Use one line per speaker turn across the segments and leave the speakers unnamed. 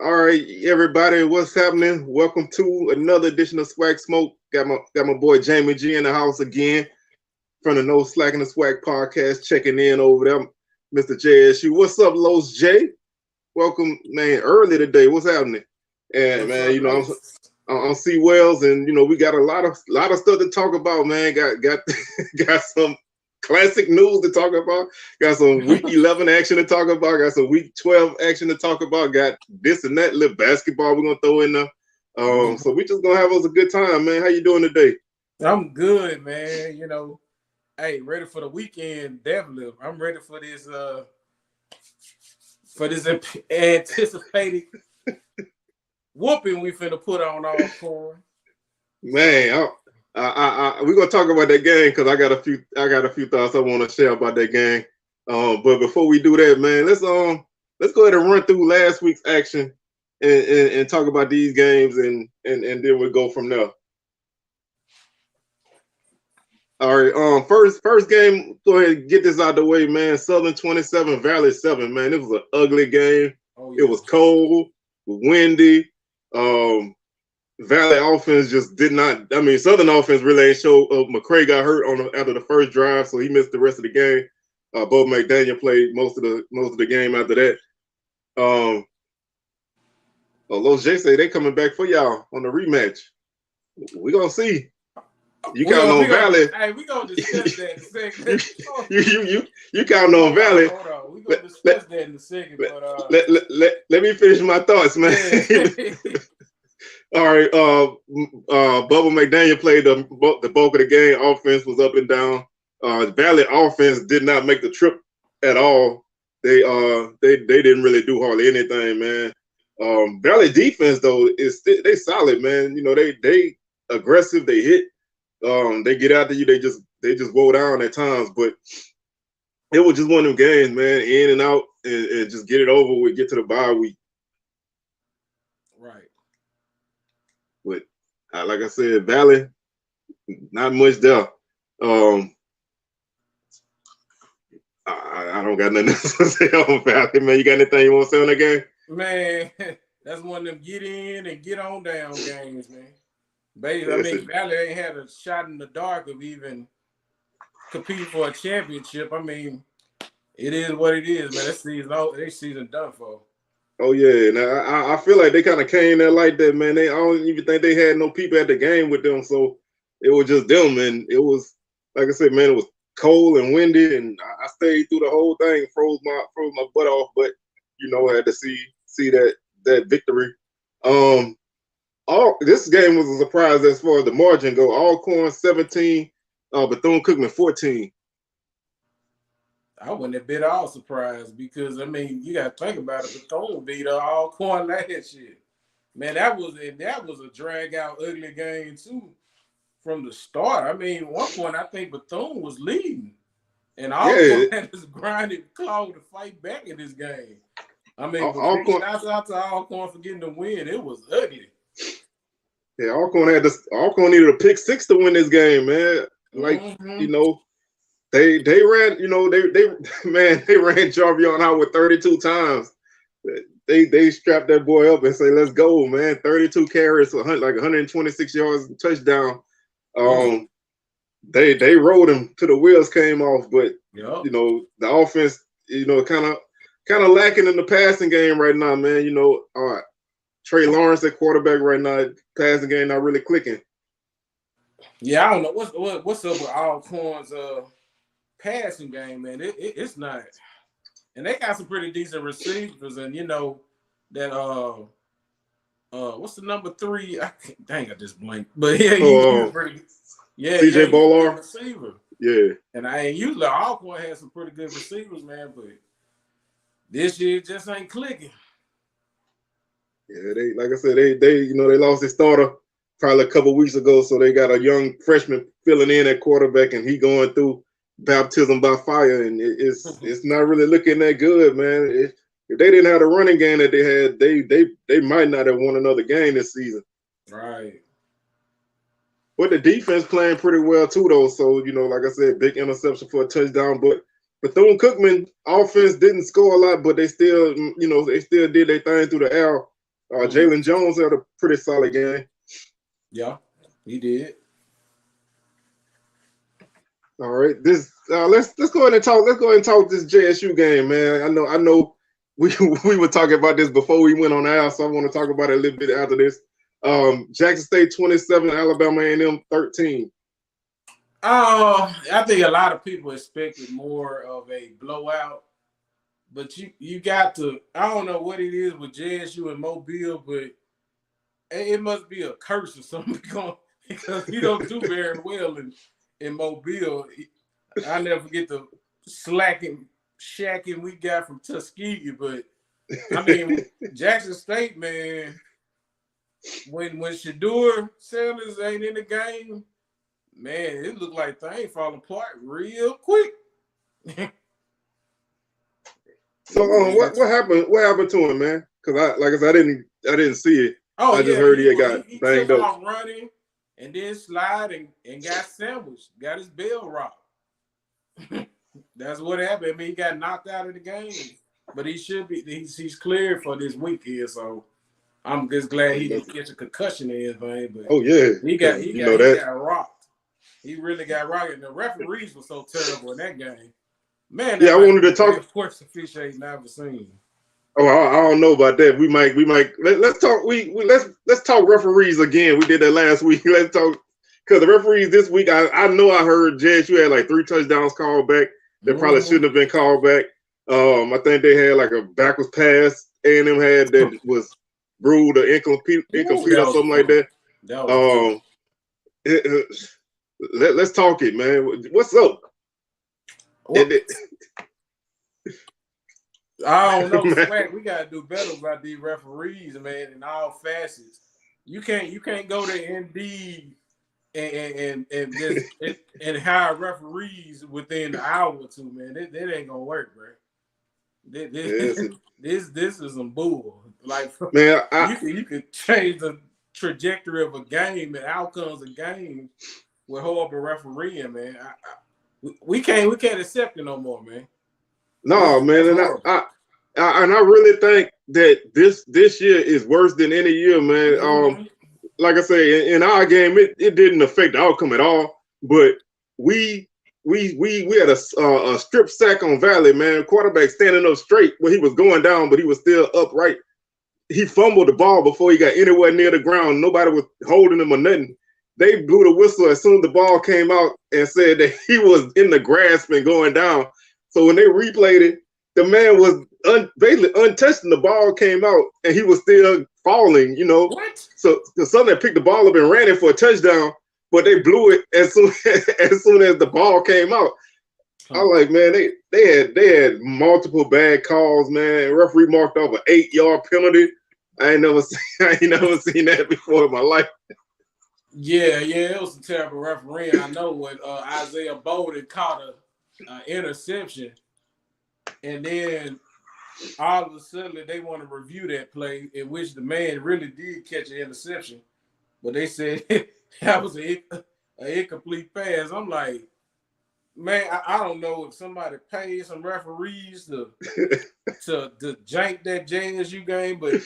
All right, everybody, what's happening? Welcome to another edition of SWAC Smoke. Got my boy Jamie G in the house again from the No Slack in the SWAC podcast, checking in over there. Mr. JSU, what's up, Los J? Welcome, man. Early today, what's happening? And
What's
man,
up,
I'm C Wells, and we got a lot of stuff to talk about, man. Got got some classic news to talk about. Got some week 11 action to talk about. Got some week 12 action to talk about. Got this and that little basketball we're gonna throw in there. So we just gonna have us a good time, man. How you doing today?
I'm good, man. Hey, ready for the weekend, definitely. I'm ready for this anticipated whooping we finna put on Alcorn.
Man, we're gonna talk about that game because I got a few thoughts I want to share about that game. But before we do that, man, let's go ahead and run through last week's action and talk about these games and then we'll go from there. All right, first game, go ahead and get this out the way, man. Southern 27, Valley 7, man. It was an ugly game. Oh, yeah. It was cold, windy. Valley offense just did not. I mean, Southern offense really ain't show. McCray got hurt after the first drive, so he missed the rest of the game. Bo McDaniel played most of the game after that. Los J say they coming back for y'all on the rematch. We gonna see. You counting on Valley?
Hey, we gonna discuss that in a second.
You counting on Valley?
Hold on. We gonna discuss that in a second. But
let me finish my thoughts, man. All right. Bubba McDaniel played the bulk of the game. Offense was up and down. Valley offense did not make the trip at all. They didn't really do hardly anything, man. Valley defense though they solid, man. They aggressive. They hit. They get after you. They just roll down at times, but it was just one of them games, man. In and out, and just get it over with. Get to the bye week.
Right.
But like I said, Valley, not much there. I don't got nothing else to say on Valley, man. You got anything you want to say on that game?
Man, that's one of them get in and get on down games, man. Basically, I mean, Valley ain't had a shot in the dark of even competing for a championship. I mean, it is what it is, man. Their season done for.
Oh yeah, now I feel like they kind of came there like that, man. I don't even think they had no people at the game with them, so it was just them, and it was like I said, man. It was cold and windy, and I stayed through the whole thing, froze my butt off, but I had to see that victory. This game was a surprise as far as the margin go. Alcorn 17, Bethune-Cookman 14.
I wouldn't have been all surprised because I mean you got to think about it. Bethune beat Alcorn last year. Man, that was a drag out ugly game too from the start. I mean, at one point I think Bethune was leading, and Alcorn had this grinding claw to fight back in this game. I mean, shouts out to Alcorn for getting the win. It was ugly.
Yeah, Alcorn needed a pick 6 to win this game, man. Like they ran, they ran Jarvion out with 32 times. They strapped that boy up and say, "Let's go, man!" 32 carries, like 126 yards, and touchdown. They rode him till the wheels came off, but the offense, kind of lacking in the passing game right now, man. Trey Lawrence at quarterback right now, passing game not really clicking.
Yeah, I don't know what's up with Alcorn's passing game, man. It's not, and they got some pretty decent receivers, and that what's the number 3? I just blanked, but yeah, he's pretty. Yeah,
CJ Bowler,
receiver.
Yeah,
and I ain't usually Alcorn has some pretty good receivers, man, but this year just ain't clicking.
Yeah, they like I said, they lost their starter probably a couple weeks ago, so they got a young freshman filling in at quarterback, and he going through baptism by fire, and it's not really looking that good, man. If they didn't have the running game that they had, they might not have won another game this season.
Right.
But the defense playing pretty well too, though. So like I said, big interception for a touchdown. But Bethune-Cookman offense didn't score a lot, but they still did their thing through the air. Jalen Jones had a pretty solid game.
Yeah, he did.
All right, let's go ahead and talk. Let's go ahead and talk this JSU game, man. I know we were talking about this before we went on air, so I want to talk about it a little bit after this. Jackson State 27, Alabama A&M 13.
I think a lot of people expected more of a blowout, but you got to. I don't know what it is with JSU and Mobile, but it must be a curse or something because he don't do very well in Mobile. I never forget the shacking we got from Tuskegee, but I mean Jackson State, man. When Shedeur Sanders ain't in the game, man, it looked like things fall apart real quick.
So what happened? What happened to him, man? Because I didn't see it.
Oh,
I just heard he got banged up.
Off running and then sliding and got sandwiched, got his bell rocked. That's what happened. I mean, he got knocked out of the game, but he should be. He's cleared for this week here, so I'm just glad he didn't catch a concussion or anything. But he got rocked. He really got rocked, and the referees were so terrible in that game. Man,
I wanted to talk.
Worst officiating I've ever seen.
Oh, I don't know about that. We might. Let's talk. Let's talk referees again. We did that last week. Let's talk because the referees this week. I know I heard JSU had like 3 touchdowns called back that probably shouldn't have been called back. I think they had like a backwards pass A&M had that was ruled or incomplete or something like that. Let's talk it, man. What's up?
I don't know, SWAC. We gotta do better about these referees, man, in all facets. You can't go to Indeed and hire referees within an hour or two, man. That ain't gonna work, bro. This is some bull. Like, man, you could change the trajectory of a game and outcomes of games with horrible refereeing, man. We can't accept it no more, man.
No, man, and I really think that this year is worse than any year, man. Like I say, in our game, it didn't affect the outcome at all. But we had a strip sack on Valley, man. Quarterback standing up straight where he was going down, but he was still upright. He fumbled the ball before he got anywhere near the ground. Nobody was holding him or nothing. They blew the whistle as soon as the ball came out and said that he was in the grasp and going down. So when they replayed it, the man was basically untouched and the ball came out and he was still falling, you know.
What?
So the Southern picked the ball up and ran it for a touchdown, but they blew it as soon as the ball came out. I was like, man, they had multiple bad calls, man. Referee marked off an 8-yard penalty. I ain't never seen that before in my life.
Yeah, it was a terrible referee. I know when Isaiah Bowden caught an interception, and then all of a sudden they want to review that play in which the man really did catch an interception, but they said that was an incomplete pass. I'm like, man, I don't know if somebody paid some referees to jank that JSU game, but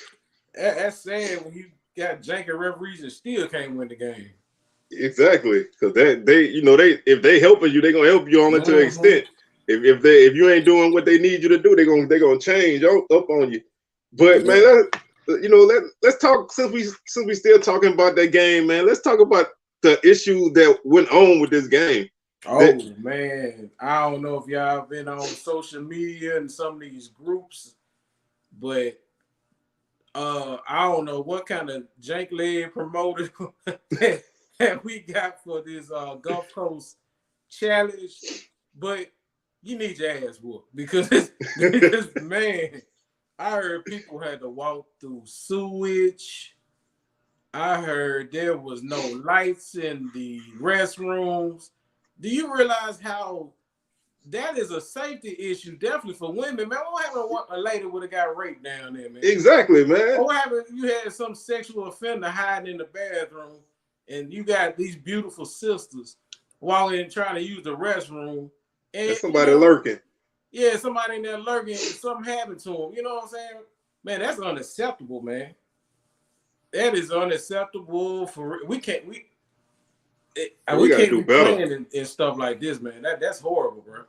that's sad when you got janking referees and still can't win the game.
Exactly, because if they helping you, they're gonna help you only to an extent. If you ain't doing what they need you to do, they're gonna change up on you. But man, let's talk since we still talking about that game, man. Let's talk about the issues that went on with this game.
Man, I don't know if y'all been on social media and some of these groups, but I don't know what kind of jank leg promoter that we got for this Gulf Coast challenge, but you need your ass whooped because man, I heard people had to walk through sewage. I heard there was no lights in the restrooms. Do you realize how that is a safety issue, definitely for women, man? What happened to a lady would have got raped down there, man?
Exactly, man.
What happened if you had some sexual offender hiding in the bathroom and you got these beautiful sisters walking and trying to use the restroom? And
somebody lurking.
Yeah, somebody in there lurking and something happened to them. You know what I'm saying? Man, that's unacceptable, man. That is unacceptable. We can't
do
be
better.
playing in stuff like this, man. That's horrible, bro.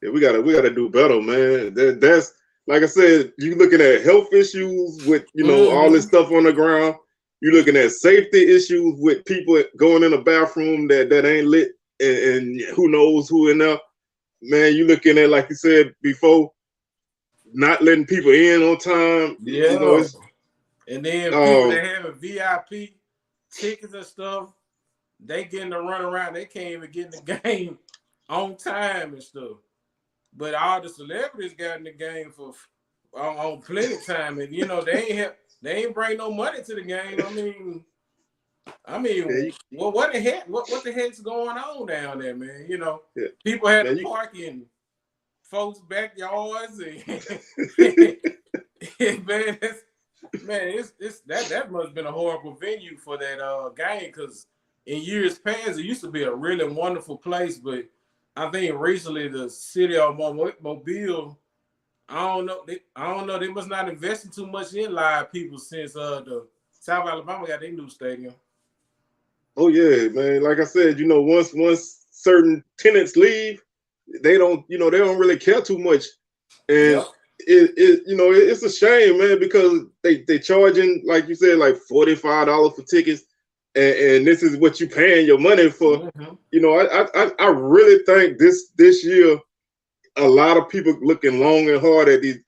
Yeah, we gotta do better, man. That's like I said, you looking at health issues with all this stuff on the ground. You're looking at safety issues with people going in a bathroom that ain't lit, and who knows who in there. Man, you looking at, like you said before, not letting people in on time.
Yeah. And then people that have VIP tickets and stuff, they getting to run around. They can't even get in the game on time and stuff. But all the celebrities got in the game on plenty of time, and they ain't bring no money to the game. I mean, well, what the heck? What the heck's going on down there, man? People had to park in folks' backyards, and that must have been a horrible venue for that game, because in years past it used to be a really wonderful place, but I think recently the city of Mobile, I don't know. They must not investing too much in live people since the South Alabama got their new stadium.
Oh yeah, man. Like I said, once certain tenants leave, they don't really care too much, and it's a shame, man, because they charging, like you said, like $45 for tickets, and this is what you paying your money for. I really think this year, a lot of people looking long and hard at these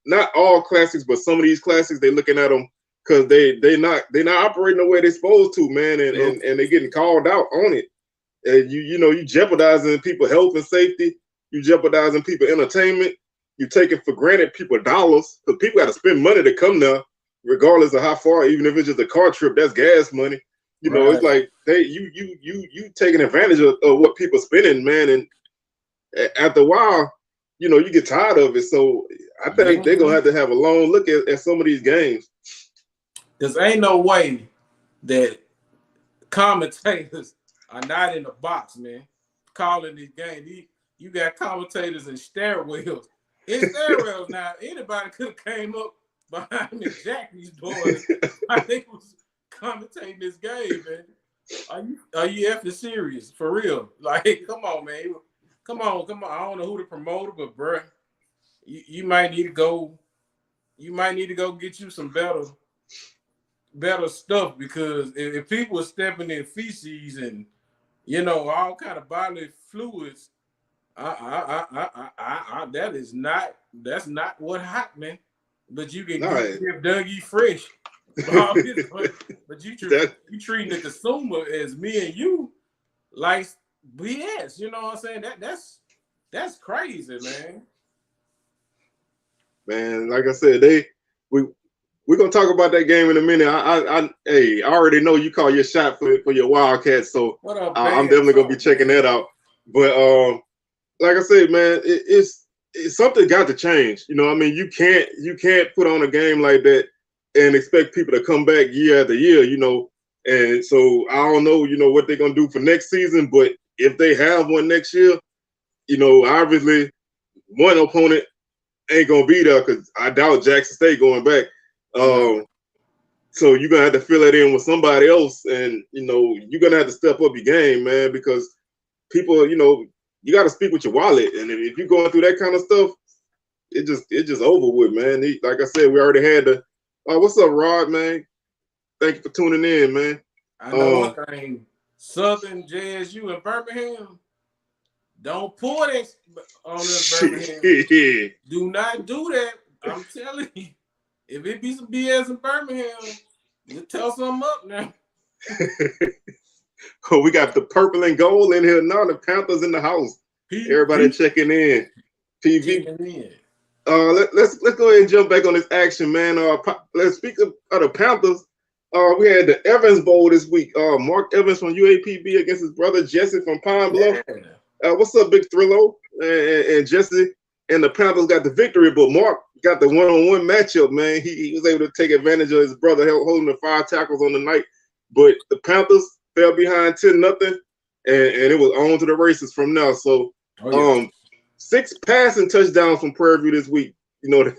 not all classics, but some of these classics, they looking at them because they not operating the way they're supposed to, man, and they getting called out on it. And you jeopardizing people's health and safety. You jeopardizing people entertainment. You taking for granted people dollars, because people got to spend money to come there, regardless of how far. Even if it's just a car trip, that's gas money. It's like you taking advantage of what people spending, man. And after a while, you get tired of it. So I think they're gonna have to have a long look at some of these games.
There's ain't no way that commentators are not in the box, man, calling these games. You got commentators in stairwells. In stairwells now, anybody could have came up behind me, jacked these doors. I think was commentating this game, man. Are you effing serious? For real? Like, come on, man. Come on. I don't know who the promoter, but bro, you might need to go. You might need to go get you some better stuff, because if people are stepping in feces and all kind of bodily fluids, that's not what hot, man. But you can give Dougie fresh, but you treating the consumer as me and you like BS. You know what I'm saying? That's crazy, man.
Man, like I said, we're gonna talk about that game in a minute. I already know you call your shot for your Wildcats, so I'm definitely gonna be checking that out. But like I said, man, it's something got to change. You can't put on a game like that and expect people to come back year after year. And so I don't know, what they're gonna do for next season, but if they have one next year, obviously one opponent ain't gonna be there, because I doubt Jackson State going back. So you're gonna have to fill it in with somebody else, and you're gonna have to step up your game, man, because people, you got to speak with your wallet, and if you're going through that kind of stuff, it just over with, man. Like I said, we already had the. What's up, Rod, man? Thank you for tuning in, man.
I know one thing: Southern JSU and Birmingham, don't pull that on us, Birmingham. Do not do that. I'm telling you. If it be some BS in Birmingham, we'll tell something up now.
Oh, we got the purple and gold in here now. The Panthers in the house. Everybody checking in. PV. Let's go ahead and jump back on this action, man. Let's speak of the Panthers. We had the Evans Bowl this week. Mark Evans from UAPB against his brother Jesse from Pine Bluff. What's up, Big Thrillo? And Jesse and the Panthers got the victory, but Mark got the one-on-one matchup, man. He was able to take advantage of his brother holding the 5 tackles on the night. But the Panthers fell behind 10-0, and it was on to the races from now. So 6 passing touchdowns from Prairie View this week.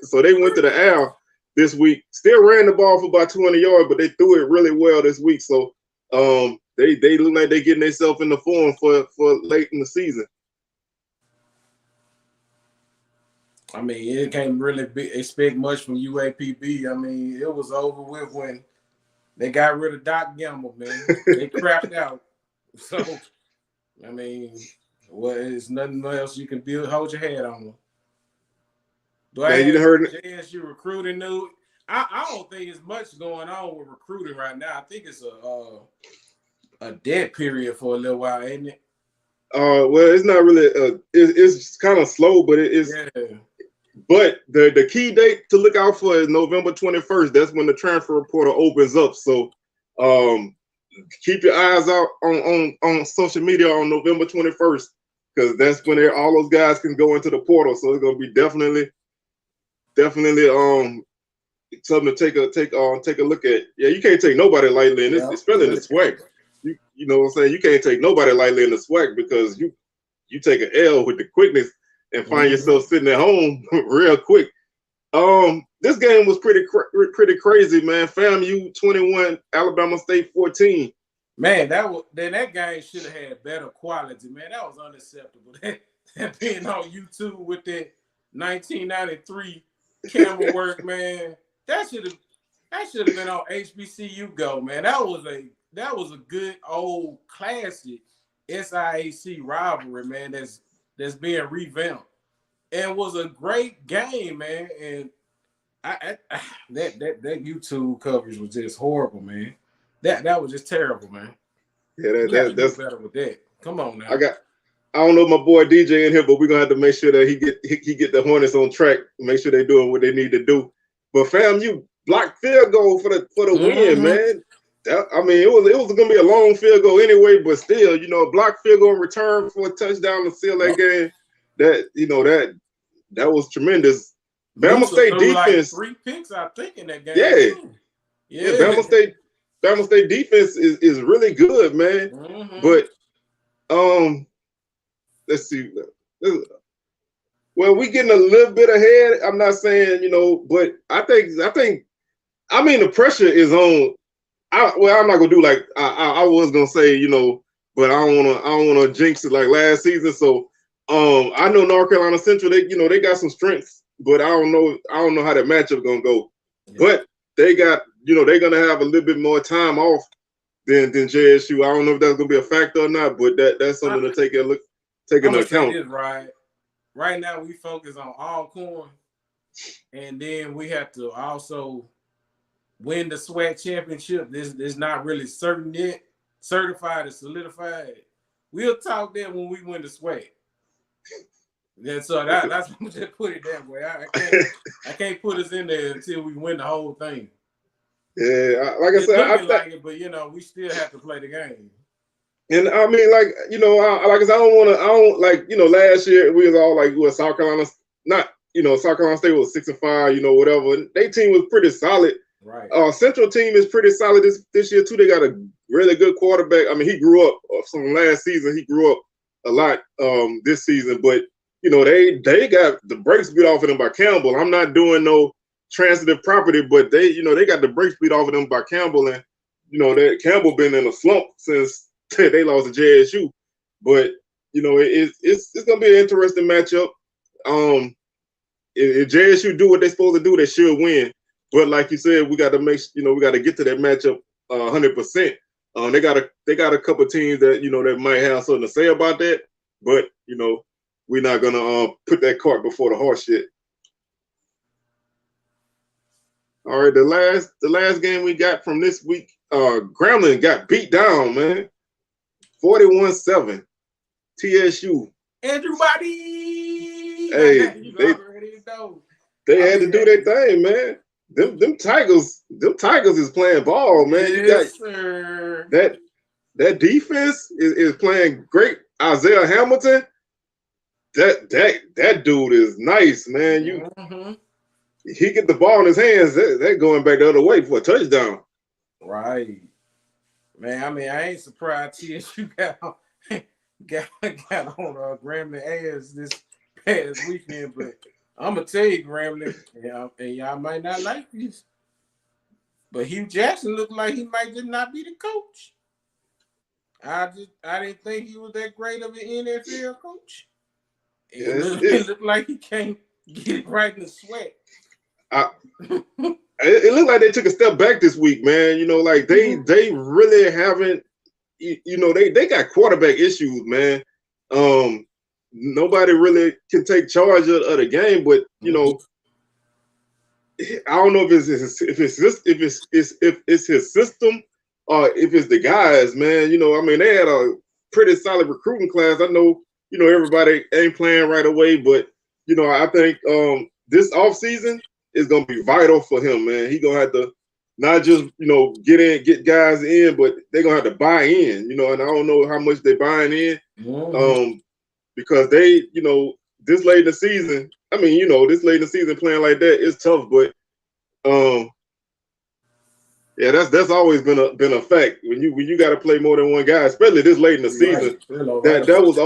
So they went to the air this week. Still ran the ball for about 200 yards, but they threw it really well this week. So they look like they're getting themselves in the form for late in the season.
I mean, it can't really expect much from UAPB. I mean, it was over with when they got rid of Doc Gamble, man. They crapped out. So, I mean, well, there's nothing else you can hold your head on. Do I have JSU recruiting news? I don't think it's much going on with recruiting right now. I think it's a dead period for a little while, ain't it?
Well, it's not really. It's kind of slow, but it is. Yeah. But the key date to look out for is November 21st. That's when the transfer portal opens up. So keep your eyes out on social media on November 21st, because that's when all those guys can go into the portal. So it's gonna be definitely something to take a look at. Yeah, you can't take nobody lightly, and especially in the SWAC. You know what I'm saying? You can't take nobody lightly in the SWAC, because you take an L with the quickness and find yourself sitting at home real quick. This game was pretty crazy, man. FAMU 21, Alabama State 14.
Man, that game should have had better quality, man. That was unacceptable. That being on YouTube with that 1993 camera work, man. That should have been on HBCU Go, man. That was a good old classic SIAC rivalry, man. That's being revamped, and was a great game, man. And that YouTube coverage was just horrible, man. That was just terrible, man.
Yeah, that's
better with that. Come on now.
I don't know my boy DJ in here, but we're gonna have to make sure that he get the Hornets on track. Make sure they're doing what they need to do. But FAMU blocked field goal for the win, man. I mean, it was gonna be a long field goal anyway, but still, a blocked field goal in return for a touchdown to seal that game. That was tremendous. Bama State defense,
like 3 picks, I think, in that game.
Yeah. Bama State defense is really good, man. But let's see. Well, we getting a little bit ahead. I'm not saying, but I think the pressure is on. I'm not gonna do like I was gonna say, but I don't wanna jinx it like last season. So I know North Carolina Central, they got some strengths, but I don't know how that matchup gonna go. Yeah. But they got, they're gonna have a little bit more time off than JSU. I don't know if that's gonna be a factor or not, but that's something to take into account.
Right now we focus on Alcorn, and then we have to also win the SWAC championship. This is not really certain yet, certified or solidified. We'll talk then when we win the SWAC. Yeah, so that's I'm just put it that way. I can't put us in there until we win the whole thing.
Yeah, like I said,
but we still have to play the game.
And I mean, like I don't last year we was all like, South Carolina, South Carolina State was 6-5, whatever. Their team was pretty solid.
Right.
Central team is pretty solid this year too. They got a really good quarterback. I mean, he grew up from last season. He grew up a lot this season, but they got the brakes beat off of them by Campbell. I'm not doing no transitive property, but they got the brakes beat off of them by Campbell, and that Campbell been in a slump since they lost to JSU. But it's gonna be an interesting matchup. If JSU do what they're supposed to do, they should win. But like you said, we got to we got to get to that matchup 100%. They got a couple teams that that might have something to say about that, but we're not gonna put that cart before the horse yet. All right, the last game we got from this week, Grambling got beat down, man, 41-7. TSU.
Everybody.
Hey, they had to do their thing, man. Them Tigers is playing ball, man.
Yes, sir.
That defense is playing great. Isaiah Hamilton, that dude is nice, man. He get the ball in his hands, they're going back the other way for a touchdown.
Right. Man, I mean, I ain't surprised TSU got on Grambling ass this past weekend, but I'm gonna tell you, Grambling, and y'all might not like this, but Hugh Jackson looked like he might just not be the coach. I didn't think he was that great of an NFL coach. It looked like he can't get it right in the SWAC.
It looked like they took a step back this week, man. You know, like they really haven't. You know, they got quarterback issues, man. Nobody really can take charge of the game, but you know, I don't know if it's his system or if it's the guys, man. You know, I mean, they had a pretty solid recruiting class. I know, you know, everybody ain't playing right away, but you know, I think this offseason is gonna be vital for him, man. He gonna have to not just, you know, get guys in, but they're gonna have to buy in, you know, and I don't know how much they're buying in. Because they, you know, this late in the season, I mean, you know, this late in the season playing like that is tough, but yeah, that's always been a fact. When you got to play more than one guy, especially this late in the season, that was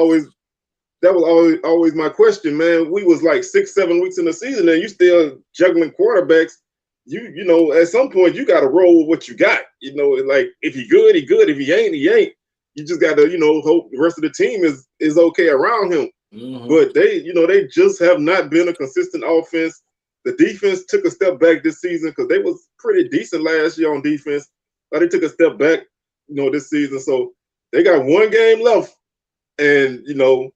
always my question, man. We was like 6-7 weeks in the season, and you still juggling quarterbacks. You know, at some point you got to roll with what you got. You know, like if he good, he good. If he ain't, he ain't. You just got to, you know, hope the rest of the team is okay around him. But they, you know, they just have not been a consistent offense. The defense took a step back this season because they was pretty decent last year on defense. But they took a step back, you know, this season. So they got one game left, and you know,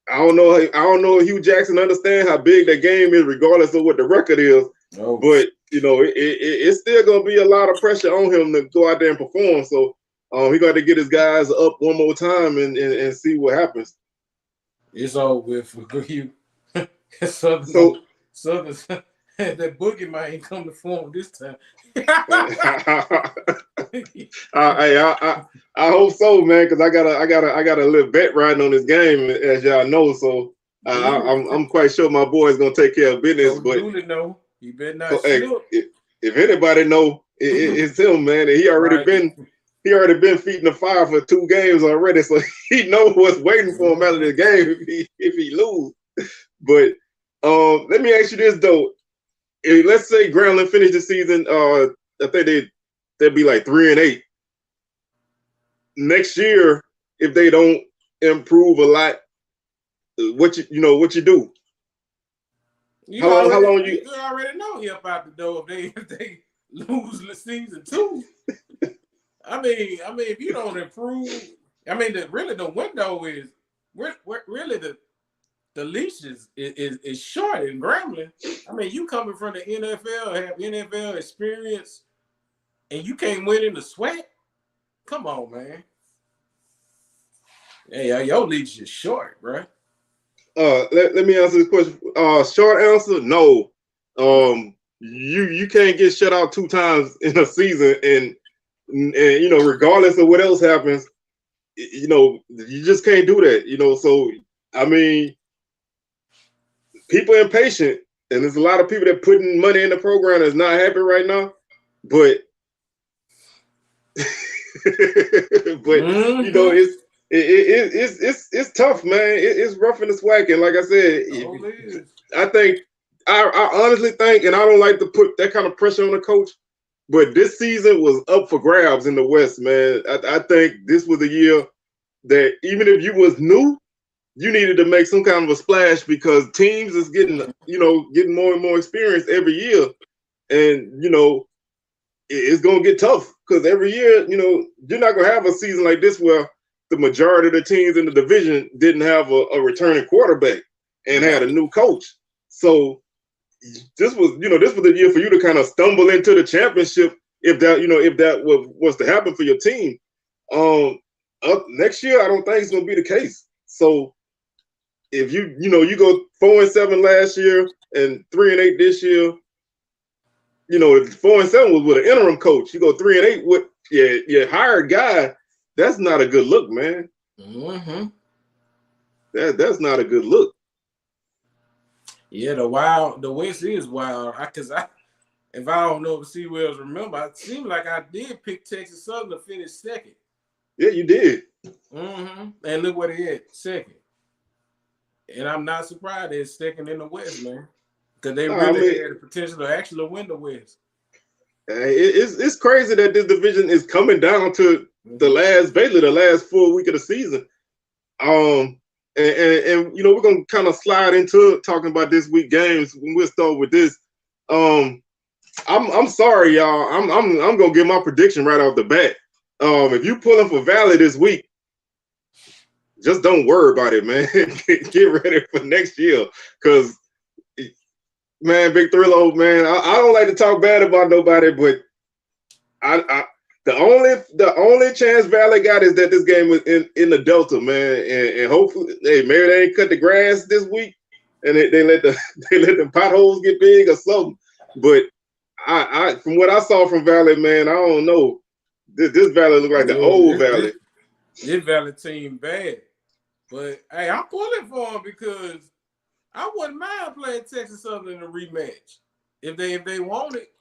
I don't know if Hugh Jackson understand how big that game is, regardless of what the record is. But you know, it's still gonna be a lot of pressure on him to go out there and perform. So he got to get his guys up one more time and see what happens.
It's all with for you. So that boogeyman ain't come to form this time.
I hope so, man, because I got a little bet riding on this game, as y'all know. So I'm quite sure my boy's gonna take care of business. But
no, you better not.
If anybody know, it's him, man. And he already been feeding the fire for 2 games already, so he knows what's waiting for him out of the game if he lose. But let me ask you this though: if, let's say Grambling finished the season, I think they'd be like 3-8. Next year, if they don't improve a lot, what you do? How long
you already know he up out the door if they lose the season 2. I mean, if you don't improve, I mean, the window is really the leash is short in Grambling. I mean, you coming from the NFL, have NFL experience, and you can't win in the SWAC. Come on, man. Hey, your leash is short, bro.
Let me answer this question. Short answer, no. You can't get shut out 2 times in a season, and you know, regardless of what else happens, you know, you just can't do that. You know, so I mean, people are impatient, and there's a lot of people that putting money in the program that's not happy right now. But you know, it's tough, man. It's rough in the SWAC, and like I said, I honestly think, and I don't like to put that kind of pressure on the coach, but this season was up for grabs in the West, man. I think this was a year that even if you was new, you needed to make some kind of a splash because teams is getting more and more experience every year, and you know it's gonna get tough because every year, you know, you're not gonna have a season like this where the majority of the teams in the division didn't have a returning quarterback and had a new coach. So this was the year for you to kind of stumble into the championship if that was to happen for your team. Next year, I don't think it's gonna be the case. So if you go 4-7 last year and 3-8 this year, you know, 4-7 was with an interim coach. You go 3-8 with your hired guy. That's not a good look, man. That's not a good look.
Yeah, the West is wild. If I don't know if C-Wells remember, it seemed like I did pick Texas Southern to finish second.
Yeah, you did.
And look what they had, second. And I'm not surprised they're second in the West, man. because they
No, I
really
mean,
had the potential to actually win the West.
it's crazy that this division is coming down to basically the last full week of the season. And you know, we're gonna kind of slide into talking about this week games. We'll start with this. I'm sorry, y'all. I'm gonna give my prediction right off the bat. If you pulling for Valley this week, just don't worry about it, man. Get ready for next year, because man, Big Thrillo, man, I don't like to talk bad about nobody, but the only chance Valley got is that this game was in the Delta, man, and hopefully, hey, maybe they ain't cut the grass this week, and they let the potholes get big or something. But I from what I saw from Valley, man, I don't know. This Valley look like the old Valley.
This Valley team bad, but hey, I'm pulling for them because I wouldn't mind playing Texas Southern in a rematch if they want it.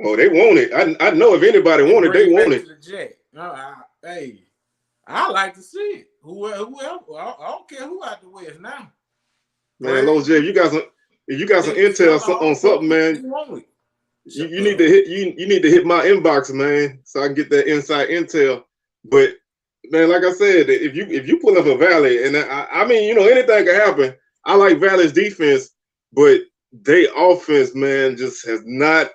Oh, they want it. I know if anybody want it, they want it.
Hey, I like to see it. Whoever, I don't care who out the West now.
Man, Los J, if you got some intel on something, man, you need to hit my inbox, man, so I can get that inside intel. But man, like I said, if you pull up a Valley, and I mean, you know, anything can happen. I like Valley's defense, but they offense, man, just has not.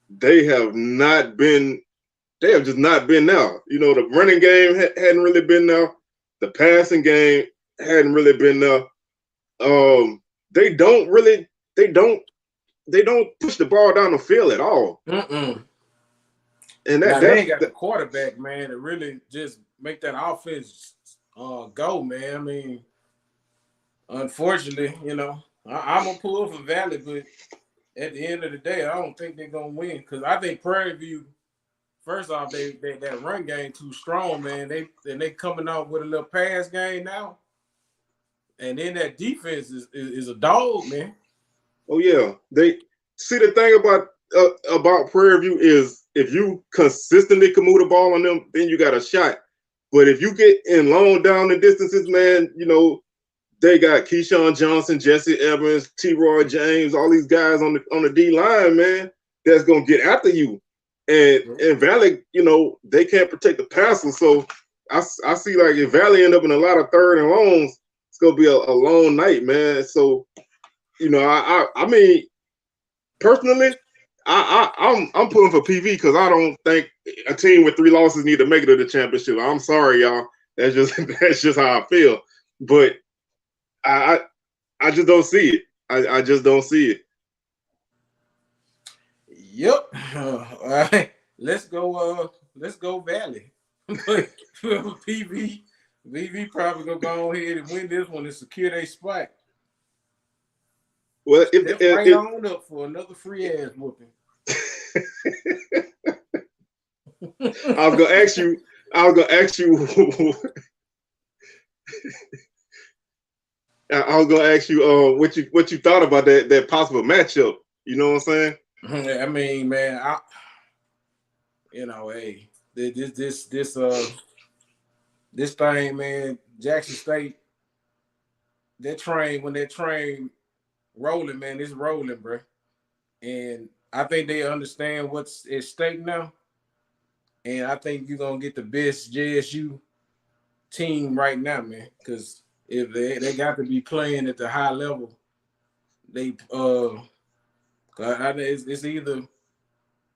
They have just not been there. You know, the running game hadn't really been there. The passing game hadn't really been there. They don't push the ball down the field at all.
And they ain't got the quarterback, man, to really just make that offense go, man. I mean, unfortunately, you know, I'm gonna pull for Valley, but at the end of the day, I don't think they're gonna win, because I think Prairie View, first off, they that run game too strong, man. They coming out with a little pass game now, and then that defense is a dog, man.
Oh yeah, they see the thing about Prairie View is if you consistently can move the ball on them, then you got a shot. But if you get in long down the distances, man, you know. They got Keyshawn Johnson, Jesse Evans, T-Roy James, all these guys on the D line, man, that's gonna get after you. And Valley, you know, they can't protect the passer. So I see, like, if Valley end up in a lot of third and longs, it's gonna be a long night, man. So, you know, I mean, personally, I'm pulling for PV because I don't think a team with 3 losses need to make it to the championship. I'm sorry, y'all. That's just how I feel. But I just don't see it. I just don't see it.
Yep. All right. Let's go Valley. PV probably gonna go ahead and win this one and secure their spot.
Well,
if on up for another free ass whooping.
I was gonna ask you. I was gonna ask you what you thought about that possible matchup. You know what I'm saying?
I mean, man, hey, this thing, man, Jackson State, that train rolling, man, it's rolling, bro. And I think they understand what's at stake now. And I think you're gonna get the best JSU team right now, man, because if they got to be playing at the high level, it's either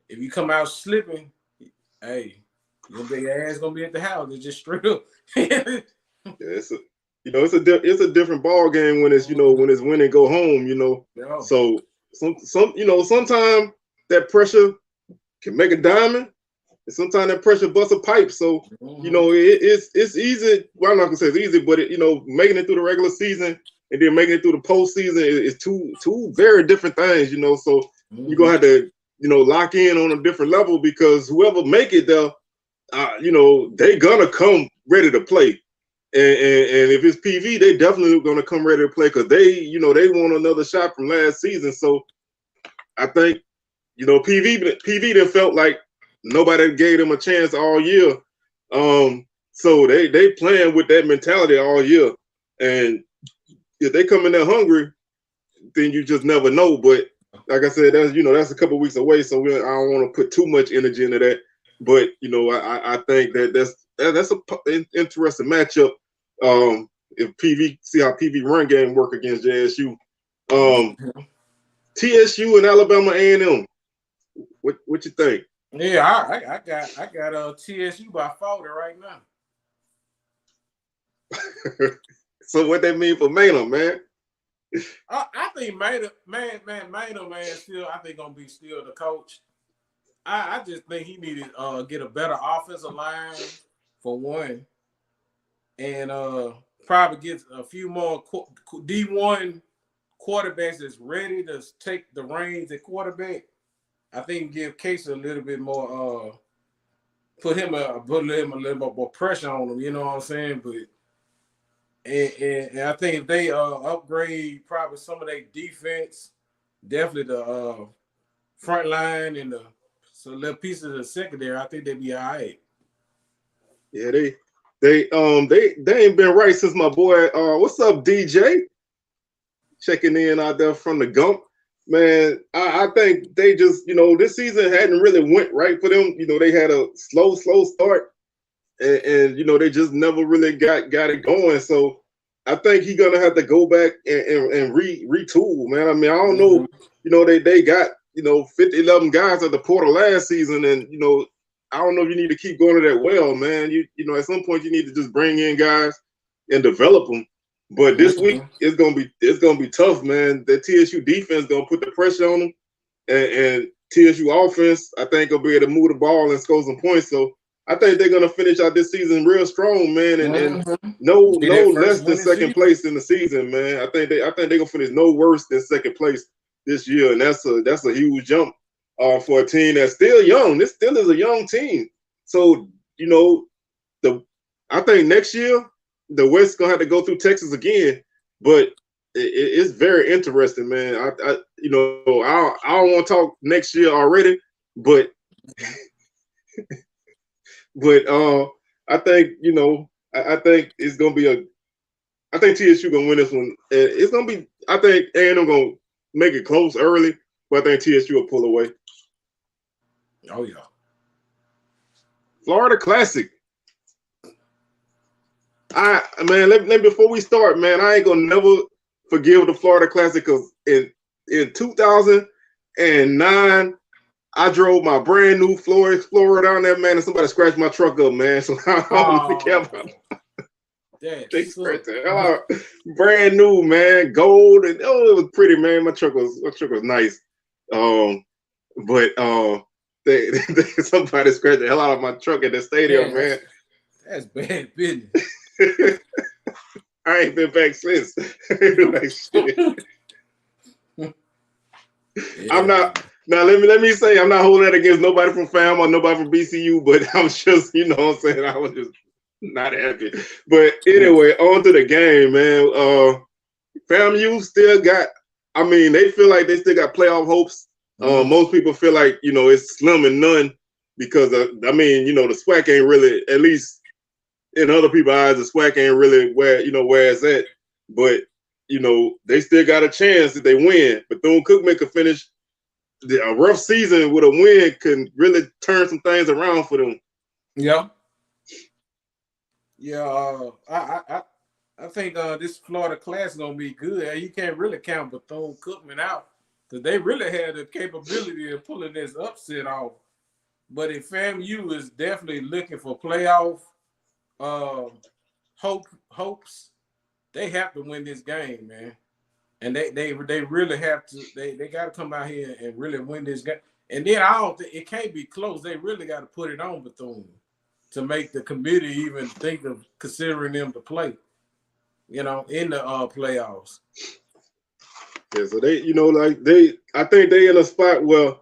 if you come out slipping, hey, your big ass gonna be at the house. It's just straight up.
Yeah, it's a different ball game when it's when it's win and go home.
Yeah.
So sometimes that pressure can make a diamond. And sometimes that pressure busts a pipe. So, it's easy. Well, I'm not gonna say it's easy, but making it through the regular season and then making it through the postseason is two very different things. So you're gonna have to lock in on a different level, because whoever make it there, they gonna come ready to play. And if it's PV, they definitely gonna come ready to play, because they want another shot from last season. So I think PV done felt like nobody gave them a chance all year. So they playing with that mentality all year. And if they come in there hungry, then you just never know. But like I said, that's a couple weeks away, so I don't want to put too much energy into that. But I think that's an interesting matchup. If see how PV run game work against JSU. TSU and Alabama A&M. What you think?
Yeah, I got TSU by 40 right now.
So what that mean for Maynard, man?
I think Maynard, still I think gonna be still the coach. I just think he needed get a better offensive line for one, and probably get a few more D1 quarterbacks that's ready to take the reins at quarterback. I think give Casey a little bit more, put him a little more pressure on him. You know what I'm saying? But and I think if they upgrade probably some of their defense, definitely the front line and the little pieces of the secondary, I think they'd be all right.
Yeah, they ain't been right since my boy. What's up, DJ? Checking in out there from the Gump. Man, I think they just, this season hadn't really went right for them. They had a slow start, and they just never really got it going. So I think he's gonna have to go back and retool, man. I mean, I don't know. They got 50, 11 guys at the portal last season, and I don't know if you need to keep going to that well, man. At some point you need to just bring in guys and develop them. But this week it's gonna be tough, man. The TSU defense gonna put the pressure on them, and TSU offense, I think, will be able to move the ball and score some points. So I think they're gonna finish out this season real strong, man, and no less than second place in the season, man. I think they're gonna finish no worse than second place this year, and that's a huge jump for a team that's still young. This still is a young team. So I think next year the West gonna have to go through Texas again, but it's very interesting, man. I don't want to talk next year already, but I think I think it's gonna be I think TSU gonna win this one. It's gonna be. I think A&M gonna make it close early, but I think TSU will pull away.
Oh yeah.
Florida Classic. Before we start, man, I ain't gonna never forgive the Florida Classic because in 2009, I drove my brand new Ford Explorer down there, man, and somebody scratched my truck up, man. So I don't really care about it. They scratched the hell out. Brand new, man, gold, and it was pretty, man. My truck was nice. But somebody scratched the hell out of my truck at the stadium, man.
That's bad business.
I ain't been back since. Like, shit. Yeah. I'm not. Now let me say, I'm not holding that against nobody from FAM or nobody from BCU, but I'm just, what I'm saying, I was just not happy. But anyway, on to the game, man. FAMU still got. I mean, they feel like they still got playoff hopes. Most people feel like it's slim and none because the SWAC ain't really, at least in other people's eyes, the SWAC ain't really where it's at. But they still got a chance if they win. Bethune-Cookman could finish a rough season with a win, can really turn some things around for them.
Yeah. Yeah. I think this Florida class is gonna be good. You can't really count Bethune-Cookman out because they really had the capability of pulling this upset off. But if FAMU is definitely looking for playoff hopes, they have to win this game, man. And they really have to. They got to come out here and really win this game. And then I don't think it can't be close. They really got to put it on Bethune to make the committee even think of considering them to play. In the playoffs.
Yeah, so I think they in a spot where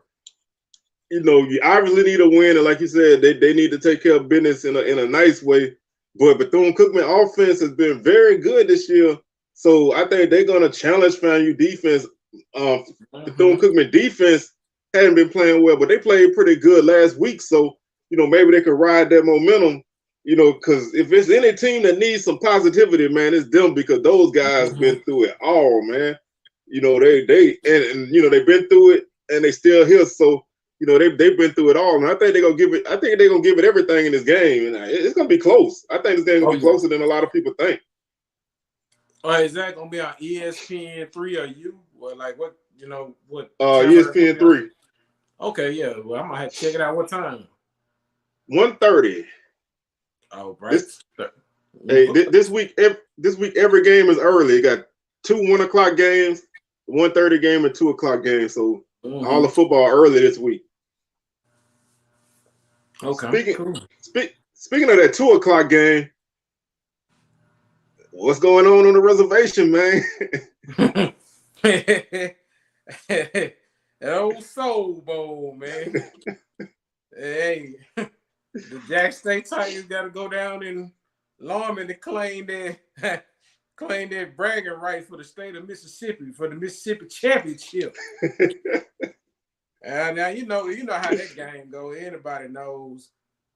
you obviously need a win, and like you said, they need to take care of business in a nice way. But Bethune-Cookman offense has been very good this year. So I think they're going to challenge FAMU defense. Bethune-Cookman defense hadn't been playing well, but they played pretty good last week. So, maybe they could ride that momentum, because if it's any team that needs some positivity, man, it's them because those guys been through it all, man. you know, and you know, they've been through it and they still here. So, you know, they've been through it all. And I think they're gonna give it. I think they're gonna give it everything in this game, and it's gonna be close. I think this game gonna be closer than a lot of people think.
Is that gonna be on ESPN3 or you? Or like what? You know what?
ESPN3.
Okay, yeah. Well, I'm gonna have to check it out. What time?
1:30.
Oh, right.
This week every game is early. You got 2 1 o'clock games, 1:30 game, and 2 o'clock games. So all the football early this week.
Okay.
Speaking of that 2 o'clock game, what's going on the reservation, man?
That old Soul Bowl, man. Hey, the Jack State Tigers got to go down in Lawman to claim their bragging rights for the state of Mississippi for the Mississippi Championship. And now you know how that game goes. Anybody knows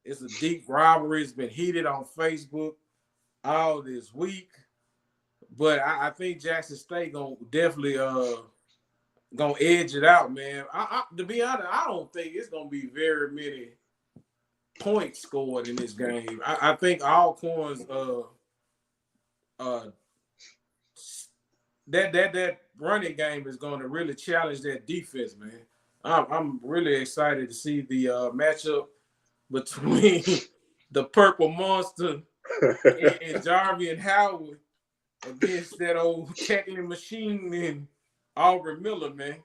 it's a deep rivalry. It's been heated on Facebook all this week. But I think Jackson State gonna definitely gonna edge it out, man. To be honest, I don't think it's gonna be very many points scored in this game. I think Alcorn's that running game is going to really challenge that defense, man. I'm really excited to see the matchup between the Purple Monster and Jarvie and Howard against that old tackling machine and Aubrey Miller, man.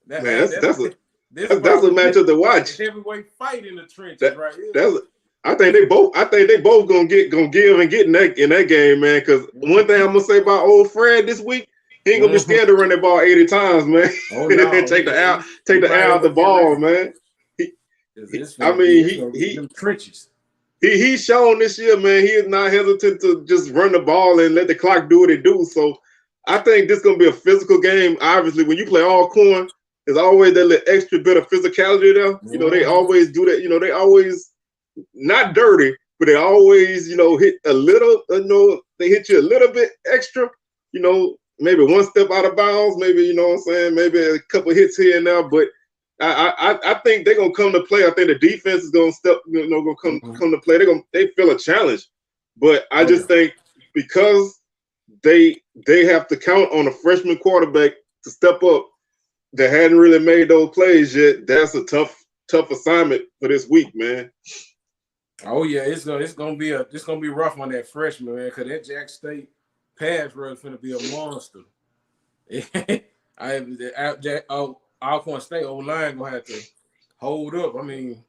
That's a matchup to watch.
Heavyweight fight in the trenches, right
here. I think they both gonna give and get in that game, man. Because one thing I'm gonna say about old Fred this week, he ain't gonna be scared to run that ball 80 times, man.
Oh, no.
take the air out the ball, man. He's shown this year, man. He is not hesitant to just run the ball and let the clock do what it do. So I think this is gonna be a physical game. Obviously, when you play Alcorn, there's always that little extra bit of physicality there. You know, they always do that. You know, they always not dirty, but they always, you know, hit a little, they hit you a little bit extra, you know, maybe one step out of bounds, maybe, you know what I'm saying, maybe a couple hits here and there, but I think they're gonna come to play. I think the defense is gonna come to play. They feel a challenge. But I just think because they have to count on a freshman quarterback to step up that hadn't really made those plays yet, that's a tough assignment for this week, man.
Oh yeah, it's gonna be rough on that freshman, man, because that Jack State pass rush is gonna be a monster. Alcorn State O-line gonna have to hold up. I mean,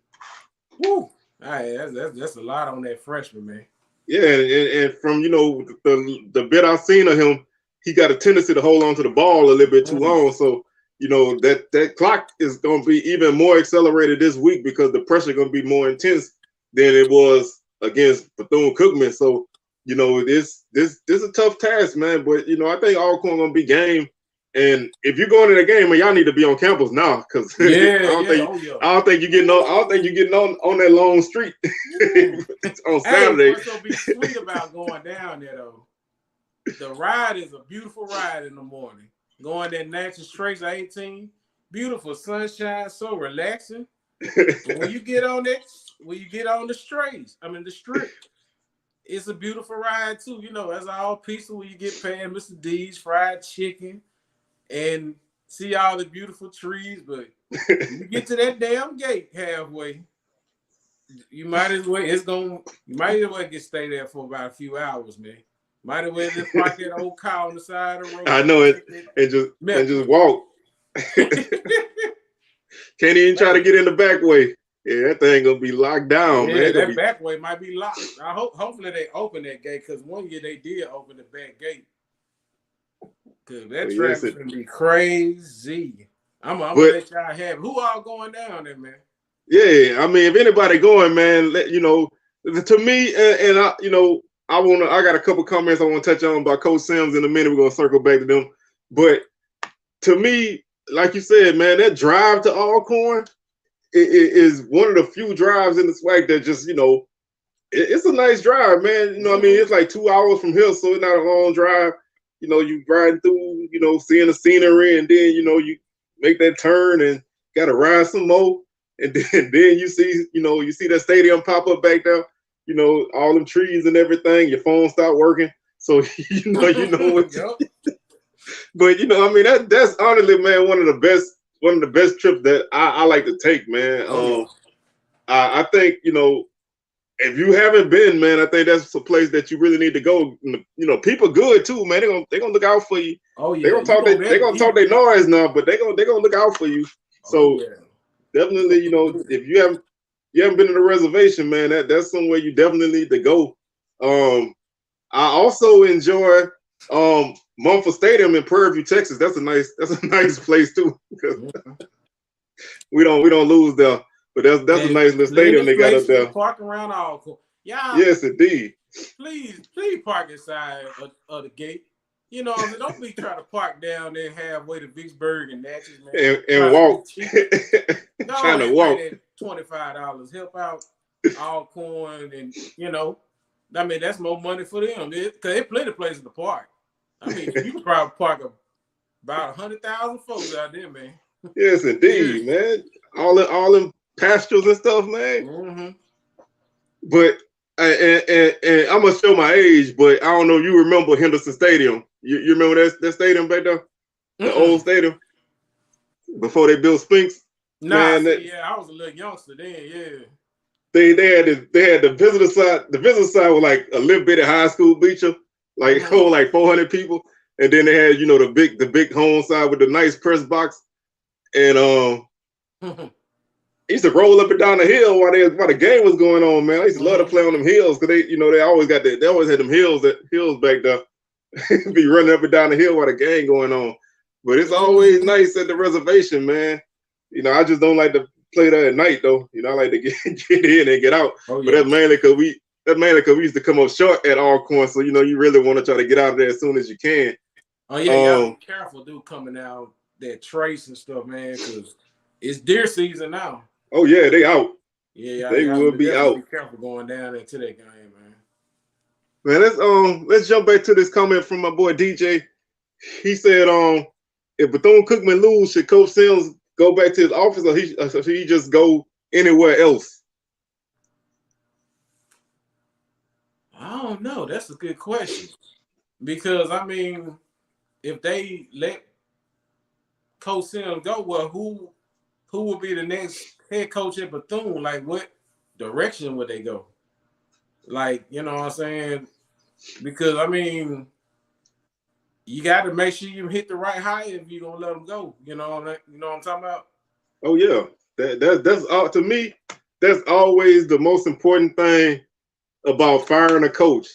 whoo, that's a lot on that freshman, man.
Yeah, and from the bit I've seen of him, he got a tendency to hold on to the ball a little bit too long. So that clock is gonna be even more accelerated this week because the pressure gonna be more intense than it was against Bethune-Cookman. So this is a tough task, man. But I think Alcorn gonna be game. And if you're going to the game, man, y'all need to be on campus now, because I don't think you're getting on that long street on Saturday.
What's gonna be sweet about going down there though? The ride is a beautiful ride in the morning. Going that Natchez Trace 18, beautiful sunshine, so relaxing. When you get on the strip, it's a beautiful ride too. It's all peaceful when you get past Mr. D's fried chicken and see all the beautiful trees, but you get to that damn gate halfway, you might as well get stay there for about a few hours, man. Might as well just park that old car on the side of the road.
I know it, and just walk. Can't even try to get in the back way. Yeah, that thing gonna be locked down, man.
That back way might be locked. Hopefully they open that gate, because one year they did open the back gate. Cause that traffic's gonna be crazy. I'm gonna let y'all have it. Who all going down there, man?
Yeah, I mean, if anybody going, man, to me, and I got a couple comments I want to touch on about Coach Sims in a minute. We're gonna circle back to them, but to me, like you said, man, that drive to Alcorn is one of the few drives in the SWAC that just it's a nice drive, man. I mean, it's like 2 hours from here, so it's not a long drive. you riding through, seeing the scenery, and then you make that turn and got to ride some more, and then you see that stadium pop up back there, all them trees and everything. Your phone start working, so you know what. But I mean that's honestly, man, one of the best trips that I like to take, man. I think if you haven't been, man, I think that's a place that you really need to go. People good too, man. They're gonna look out for you.
Oh yeah,
they're gonna talk their noise now, but they're gonna look out for you. So definitely, if you haven't been to the reservation, man, that's somewhere you definitely need to go. I also enjoy Mumford Stadium in Prairie View, Texas. That's a nice place too. we don't lose there. But that's a nice little stadium they got up there.
Park around all. Yeah.
Yes, indeed.
Please park inside of the gate. Don't be trying to park down there halfway to Vicksburg and Natchez, man.
And walk.
Trying to walk. $25. Help out Alcorn, and I mean that's more money for them because there's plenty of places to park. I mean, you can probably park about 100,000 folks out there, man.
Yes, indeed, man. All them pastures and stuff, man.
Mm-hmm.
But and I'm gonna show my age, but I don't know if you remember Henderson Stadium. You remember that stadium back there, the old stadium before they built Spinks.
Nah, man, I was a little youngster then. Yeah,
they had the visitor side. The visitor side was like a little bit of high school bleacher, like hold like 400 people, and then they had the big home side with the nice press box, and used to roll up and down the hill while the game was going on, man. I used to love to play on them hills because they always had them hills back there. Be running up and down the hill while the game going on. But it's always nice at the reservation, man. I just don't like to play there at night though. I like to get in and get out. But that's mainly because we used to come up short at Alcorn. So you really want to try to get out of there as soon as you can.
Oh yeah, y'all be careful, dude, coming out that trace and stuff, man, because it's deer season now.
Oh yeah, they out.
Yeah,
they will be out.
Be careful going down into that game, man.
Man, let's jump back to this comment from my boy DJ. He said, if Bethune-Cookman lose, should Coach Sims go back to his office, or should he just go anywhere else?
I don't know. That's a good question. Because I mean, if they let Coach Sims go, well, who will be the next head coach at Bethune? Like, what direction would they go? Like, you know what I'm saying? Because I mean, you got to make sure you hit the right height if you're gonna let them go. You know what I'm talking about?
Oh yeah, that's all to me. That's always the most important thing about firing a coach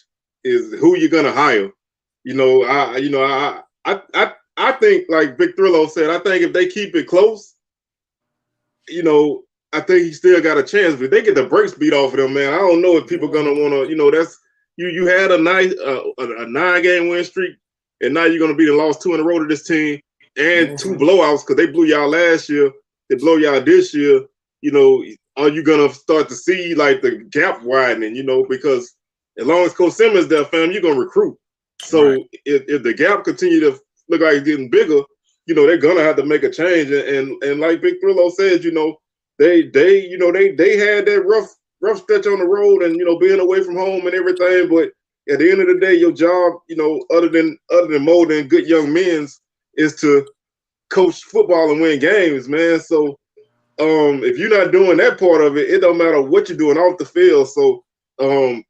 is who you're gonna hire. I think like Vic Thrillo said, I think if they keep it close, I think he still got a chance. But if they get the brakes beat off of them, man, I don't know if people gonna want to. That's you had a nice a 9-game win streak, and now you're gonna be the lost 2 in a row to this team and 2 blowouts because they blew y'all last year. They blow y'all this year. Are you gonna start to see like the gap widening? Because as long as Coach Simmons there, fam, you're gonna recruit. So if the gap continue to look like it's getting bigger, they're gonna have to make a change. And like Vic Thrillo says, they had that rough stretch on the road and being away from home and everything. But at the end of the day, your job, other than molding good young men, is to coach football and win games, man. So if you're not doing that part of it, it don't matter what you're doing off the field. So 2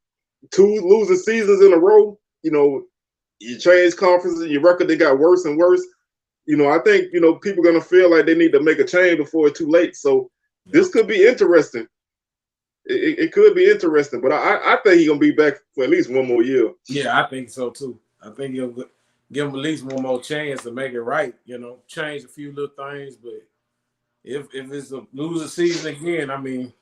losing seasons in a row, you change conferences, your record they got worse and worse. I think people are gonna feel like they need to make a change before it's too late. So this could be interesting. It could be interesting, but I think he's gonna be back for at least 1 more year.
Yeah, I think so too. I think he'll give him at least 1 more chance to make it right. Change a few little things, but if it's a loser season again, I mean,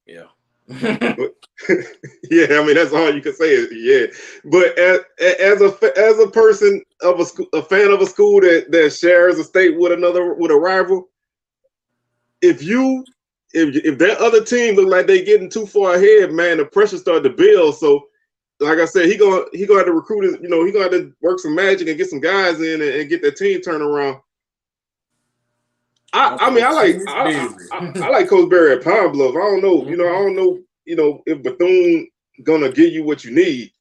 yeah.
Yeah, I mean that's all you can say is yeah. But as a person of a fan of a school that shares a state with a rival, if that other team look like they getting too far ahead, man, the pressure start to build. So like I said, he gonna have to recruit his, he gonna have to work some magic and get some guys in and get that team turned around. I mean, I like Coach Berry at Pine Bluff. I don't know, I don't know, if Bethune gonna give you what you need.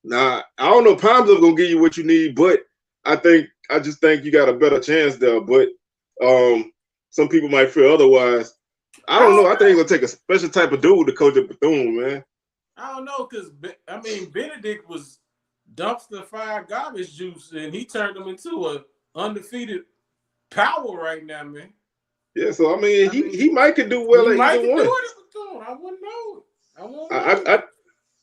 Nah, I don't know if Pine Bluff gonna give you what you need, but I just think you got a better chance there. But some people might feel otherwise. I don't know. I think it's gonna take a special type of dude to coach at Bethune, man.
I don't know, because I mean, Benedict was dumpster fire garbage juice, and he turned them into a undefeated power right now, man.
Yeah, so I mean, he might could do well at either one.
I wouldn't know.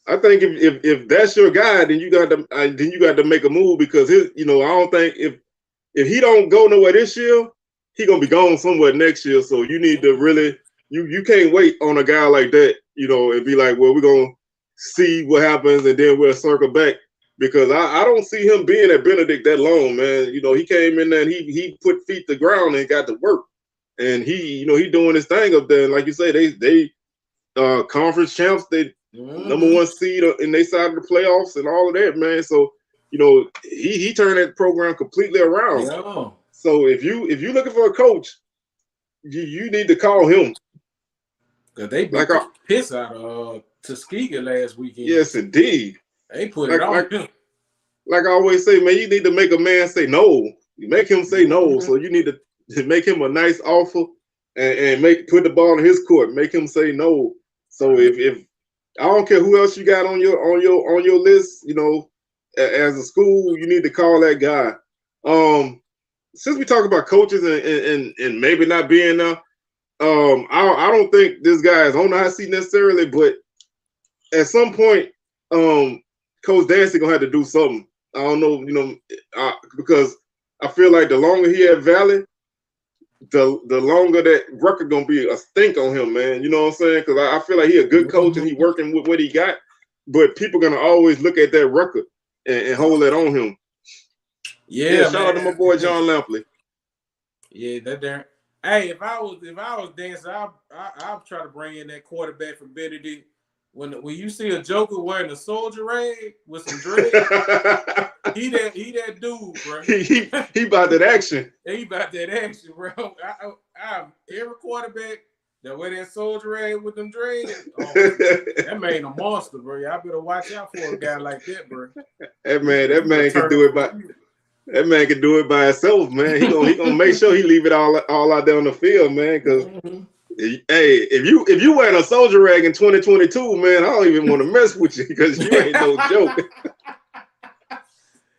I think if that's your guy, then you got to make a move, because I don't think if he don't go nowhere this year, he gonna be gone somewhere next year. So you need to really you can't wait on a guy like that, and be like, well, we're gonna see what happens and then we'll circle back, because I don't see him being at Benedict that long, man. He came in there and he put feet to the ground and got to work, and he doing his thing up there. And like you say, they conference champs, they number one seed in their side of the playoffs and all of that, man. So he turned that program completely around.
Yeah.
So if you looking for a coach, you need to call him.
Cause they beat the piss out of Tuskegee last weekend.
Yes, indeed.
They put it on him.
Like I always say, man, you need to make a man say no. You make him say no. So you need to make him a nice offer and put the ball in his court. Make him say no. So if I don't care who else you got on your list, as a school, you need to call that guy. Since we talk about coaches and maybe not being there, I don't think this guy is on the hot seat necessarily, but at some point, Coach Dancy gonna have to do something. I don't know, because I feel like the longer he at Valley, the longer that record gonna be a stink on him, man. You know what I'm saying? Because I feel like he a good coach and he working with what he got, but people gonna always look at that record and hold that on him.
Yeah,
shout out to my boy John Lampley.
Yeah, that there. Hey, if I was Dancer, I'll try to bring in that quarterback for Benedict. When you see a Joker wearing a soldier rag with some dread, he that dude, bro.
He about that action.
He about that action, bro. Every quarterback that wear that soldier rag with them dreads, that man a monster, bro. Y'all better watch out for a guy like that, bro.
That man can do it by. That man can do it by himself, man. He gonna make sure he leave it all out there on the field, man. Because hey, if you wearing a soldier rag in 2022, man, I don't even want to mess with you, because you ain't no joke.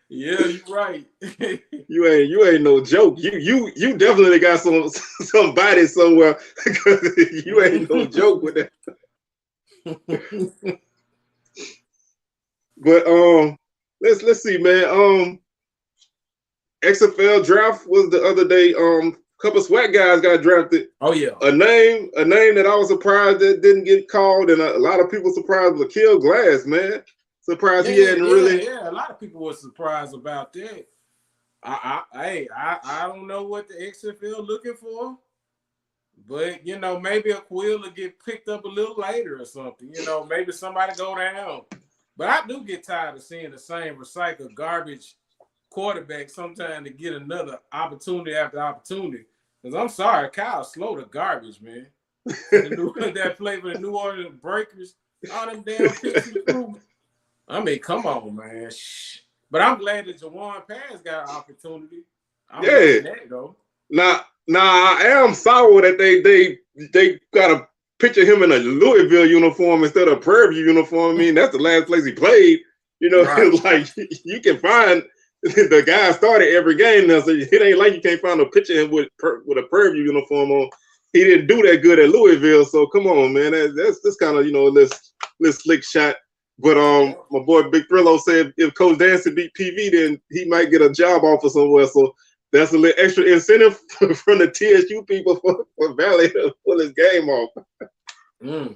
Yeah, you're right.
you ain't no joke. You definitely got somebody somewhere, because you ain't no joke with that. But let's see, man. XFL draft was the other day. Couple SWAC guys got drafted.
Oh yeah.
A name that I was surprised that didn't get called, and a lot of people surprised was Akil Glass, man. Surprised he hadn't really.
Yeah, a lot of people were surprised about that. I don't know what the XFL looking for, but maybe Akil will get picked up a little later or something. Maybe somebody go down. But I do get tired of seeing the same recycled garbage quarterback sometime to get another opportunity after opportunity. Because I'm sorry, Kyle slow to garbage, man. That play for the New Orleans Breakers, all them damn picks through. I mean, come on, man. But I'm glad that Jawan Pass got an opportunity. I'm glad that though.
Now I am sour that they got to picture him in a Louisville uniform instead of Prairie View uniform. I mean, that's the last place he played. Right. Like you can find. The guy started every game now, so it ain't like you can't find a picture of him with a Prairie View uniform on. He didn't do that good at Louisville, so come on, man. That's kind of this slick shot. But my boy Big Thrillo said if Coach Dancy beat PV, then he might get a job offer somewhere. So that's a little extra incentive from the TSU people for Valley to pull his game off. Man,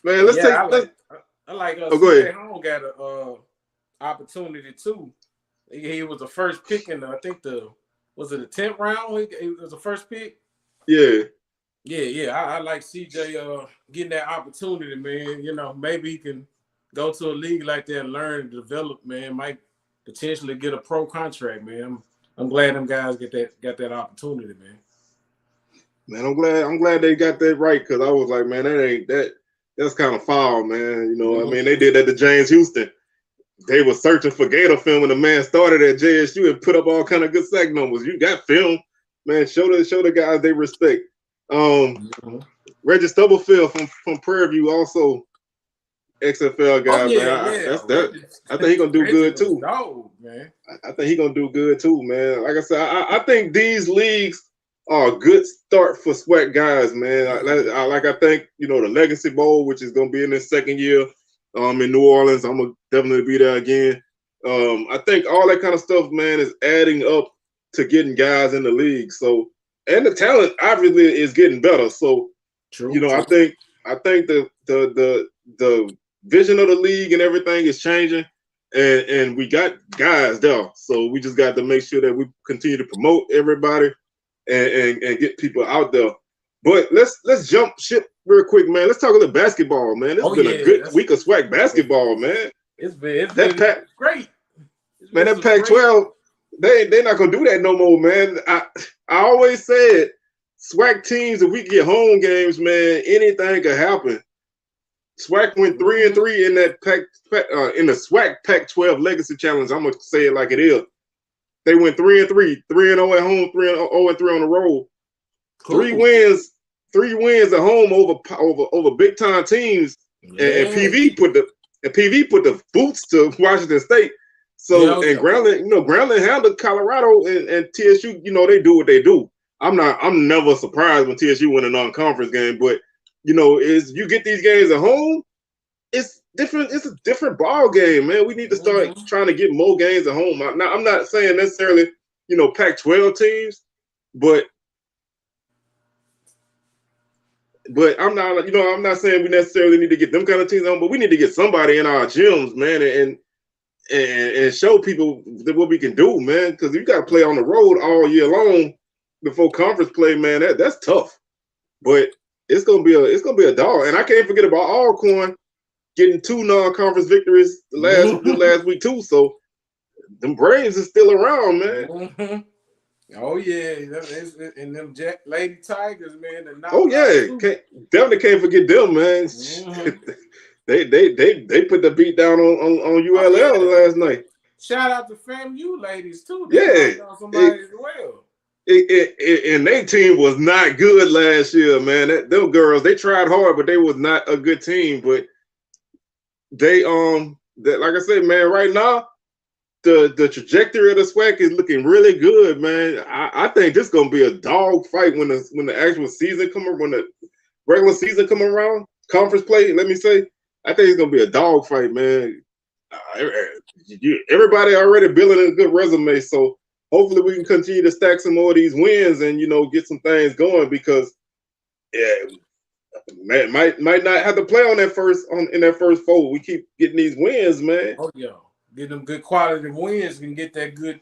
let's take.
I like
go ahead.
Home got a opportunity too. He was the first pick in I think was it the 10th round? He was the first pick.
Yeah.
Yeah. I like CJ getting that opportunity, man. You know, maybe he can go to a league like that and learn and develop, man. Might potentially get a pro contract, man. I'm glad them guys got that opportunity, man.
Man, I'm glad they got that right, because I was like, man, that's kind of foul, man. You know, I mean, they did that to James Houston. They were searching for Gator film when the man started at JSU and put up all kind of good sack numbers. You got film, man. Show the guys they respect. Reggie Stubblefield from Prairie View, also XFL guy, man. I think he's gonna do good too.
Man.
I think he's gonna do good too, man. Like I said, I think these leagues are a good start for SWAC guys, man. I think, you know, the Legacy Bowl, which is gonna be in this second year, in New Orleans. I'm gonna definitely be there again. I think all that kind of stuff, man, is adding up to getting guys in the league. So, and the talent obviously is getting better. So, you know, I think the vision of the league and everything is changing, and we got guys there. So we just got to make sure that we continue to promote everybody and get people out there. But let's jump ship real quick, man. Let's talk a little basketball, man. It's been a good week of SWAC basketball, man.
It's been great.
Man, that Pac-12, they're not gonna do that no more, man. I always said SWAC teams, if we get home games, man, anything could happen. SWAC went 3-3 in that in the SWAC Pac-12 Legacy Challenge. I'm gonna say it like it is. They went 3-3, 3-0 at home, 3-0 on the road. Cool. Three wins at home over big time teams. And PV put the boots to Washington State. So Grambling handled Colorado and TSU. You know, they do what they do. I'm never surprised when TSU win a non-conference game, but you know, you get these games at home, it's different. It's a different ball game, man. We need to start trying to get more games at home. Now, I'm not saying necessarily, you know, Pac-12 teams, but I'm not saying we necessarily need to get them kind of teams on, but we need to get somebody in our gyms, man, and show people what we can do, man. Because you got to play on the road all year long before conference play, man. That's tough, but it's gonna be a dog. And I can't forget about Alcorn getting 2 non-conference victories the last week too. So them Braves is still around, man.
Oh yeah, and them Lady Tigers, man.
Definitely can't forget them, man. They put the beat down on ULL last night.
Shout out to FAMU ladies too.
They
on somebody as well.
And their team was not good last year, man. Them girls, they tried hard, but they was not a good team. But they like I said, man, right now the trajectory of the SWAC is looking really good, man. I think this is gonna be a dog fight when the actual season when the regular season come around, conference play. Let me say, I think it's gonna be a dog fight, man. Everybody already building a good resume, so hopefully we can continue to stack some more of these wins and, you know, get some things going, because man, might not have to play in that first 4. We keep getting these wins, man.
Oh yeah, get them good quality wins and get that good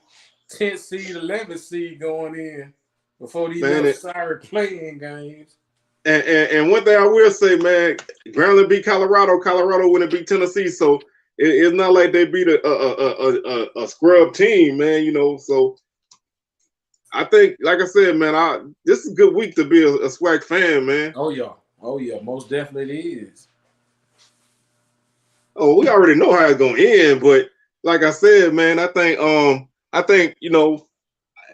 10th seed, 11th seed going in before these sorry playing games.
And one thing I will say, man, Grambling beat Colorado when it beat Tennessee, so it's not like they beat a scrub team, man. You know, so I think, like I said, man, this is a good week to be a SWAC fan, man.
Oh yeah, most definitely is.
Oh, we already know how it's gonna end, but like I said, man, I think you know,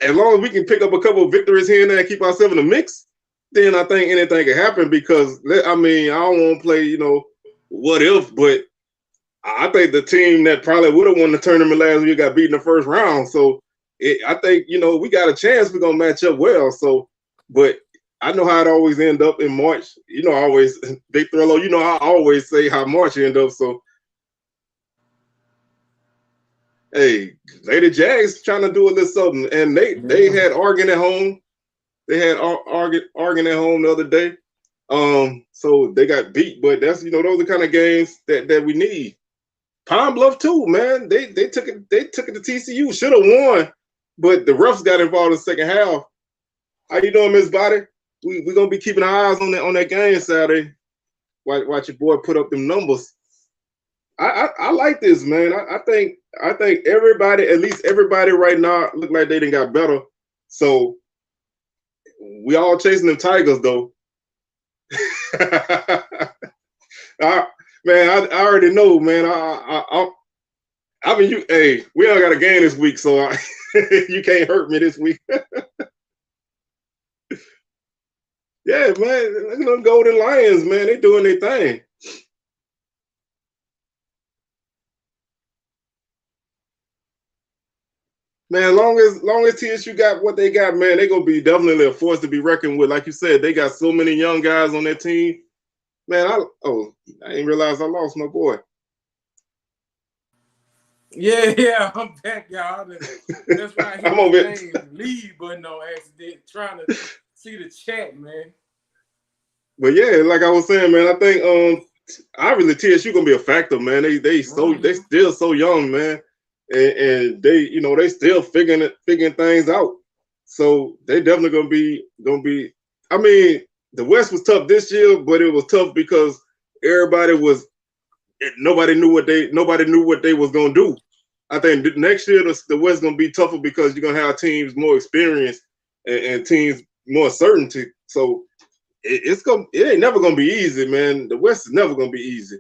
as long as we can pick up a couple of victories here and there and keep ourselves in the mix, then I think anything can happen. Because I mean, I don't want to play, you know, what if, but I think the team that probably would have won the tournament last year got beat in the first round. So I think, you know, we got a chance. We're gonna match up well. So, but I know how it always end up in March. You know, always Big Thrello. You know, I always say how March end up. So, hey, Lady Jags trying to do a little something, and they had Oregon at home. They had Oregon at home the other day. So they got beat, but that's, you know, those are the kind of games that we need. Pine Bluff too, man. They took it to TCU. Should have won, but the refs got involved in the second half. How you doing, Miss Body? we gonna be keeping our eyes on that game Saturday. Watch your boy put up them numbers. I like this, man. I think everybody, at least everybody right now, look like they done got better. So we all chasing them Tigers though. Man, I already know, man. I mean, hey, we all got a game this week, so you can't hurt me this week. Yeah, man, look at them Golden Lions, man. They doing their thing. Man, long as TSU got what they got, man, they gonna be definitely a force to be reckoned with. Like you said, they got so many young guys on their team. Man, I didn't realize I lost my boy.
Yeah, I'm back, y'all. That's right.
I'm over
leave button on accident, trying to see the chat, man.
But yeah, like I was saying, man, I think obviously TSU gonna be a factor, man. They still so young, man, and they still figuring things out. So they definitely gonna be. I mean, the West was tough this year, but it was tough because nobody knew what they was gonna do. I think next year the West gonna be tougher because you're gonna have teams more experienced and teams more certainty. So it ain't never gonna be easy, man. The West is never gonna be easy.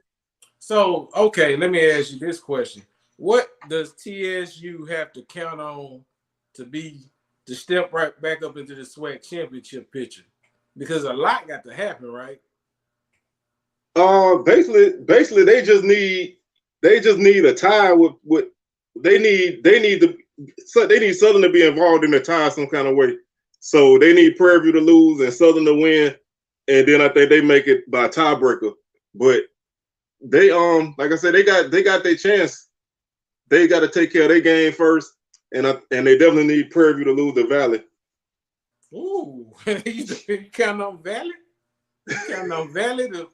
So okay, let me ask you this question: what does TSU have to count on to step right back up into the SWAC championship picture? Because a lot got to happen, right?
Basically, they just need a tie with they need Southern to be involved in the tie some kind of way. So they need Prairie View to lose and Southern to win, and then I think they make it by tiebreaker. But they like I said, they got their chance. They got to take care of their game first, and they definitely need Prairie View to lose the Valley.
Ooh, you counting on Valley? You counting on Valley to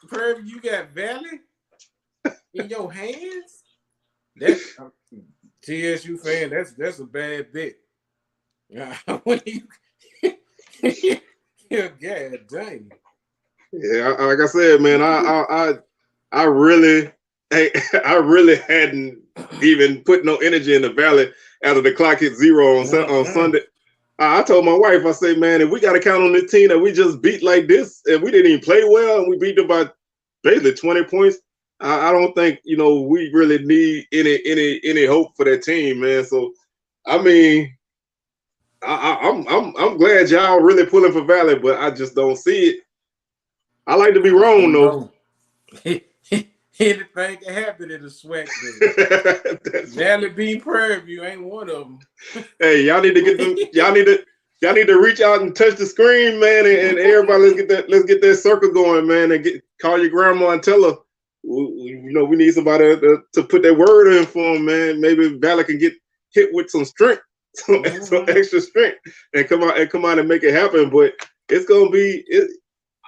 Prairie View? You got Valley in your hands? That's TSU fan. That's a bad bet. When yeah, god dang.
Yeah, like I said, man, I really hadn't even put no energy in the Valley after the clock hit 0 on Sunday. I told my wife, I said, man, if we got to count on this team that we just beat like this, and we didn't even play well, and we beat them by basically 20 points, I don't think we really need any hope for that team, man. So, I mean, I'm glad y'all really pulling for Valley, but I just don't see it. I like to be wrong though.
Anything can happen in the SWAC. Valley beat Prairie View ain't one of them.
Hey, y'all need to get them. Y'all need to reach out and touch the screen, man, and everybody let's get that circle going, man, and call your grandma and tell her, we need somebody to put that word in for them, man. Maybe Valley can get hit with some strength, some extra strength, and come out and make it happen. But it's gonna be.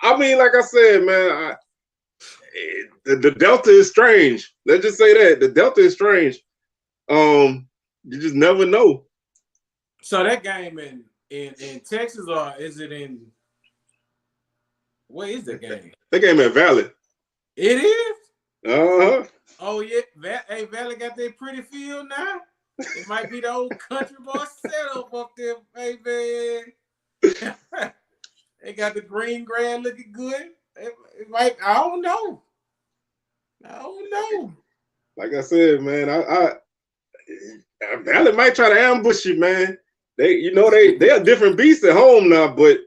I mean, like I said, man, the Delta is strange. Let's just say that the Delta is strange. You just never know.
So that game in Texas, or is it in? Where is that game?
That game at Valley.
It is.
Oh
yeah. Hey, Valley got that pretty field now. It might be the old country boy setup up there, baby. They got the green grass looking good. It might. I don't know.
Like I said, man, Valley might try to ambush you, man. They are different beasts at home now, but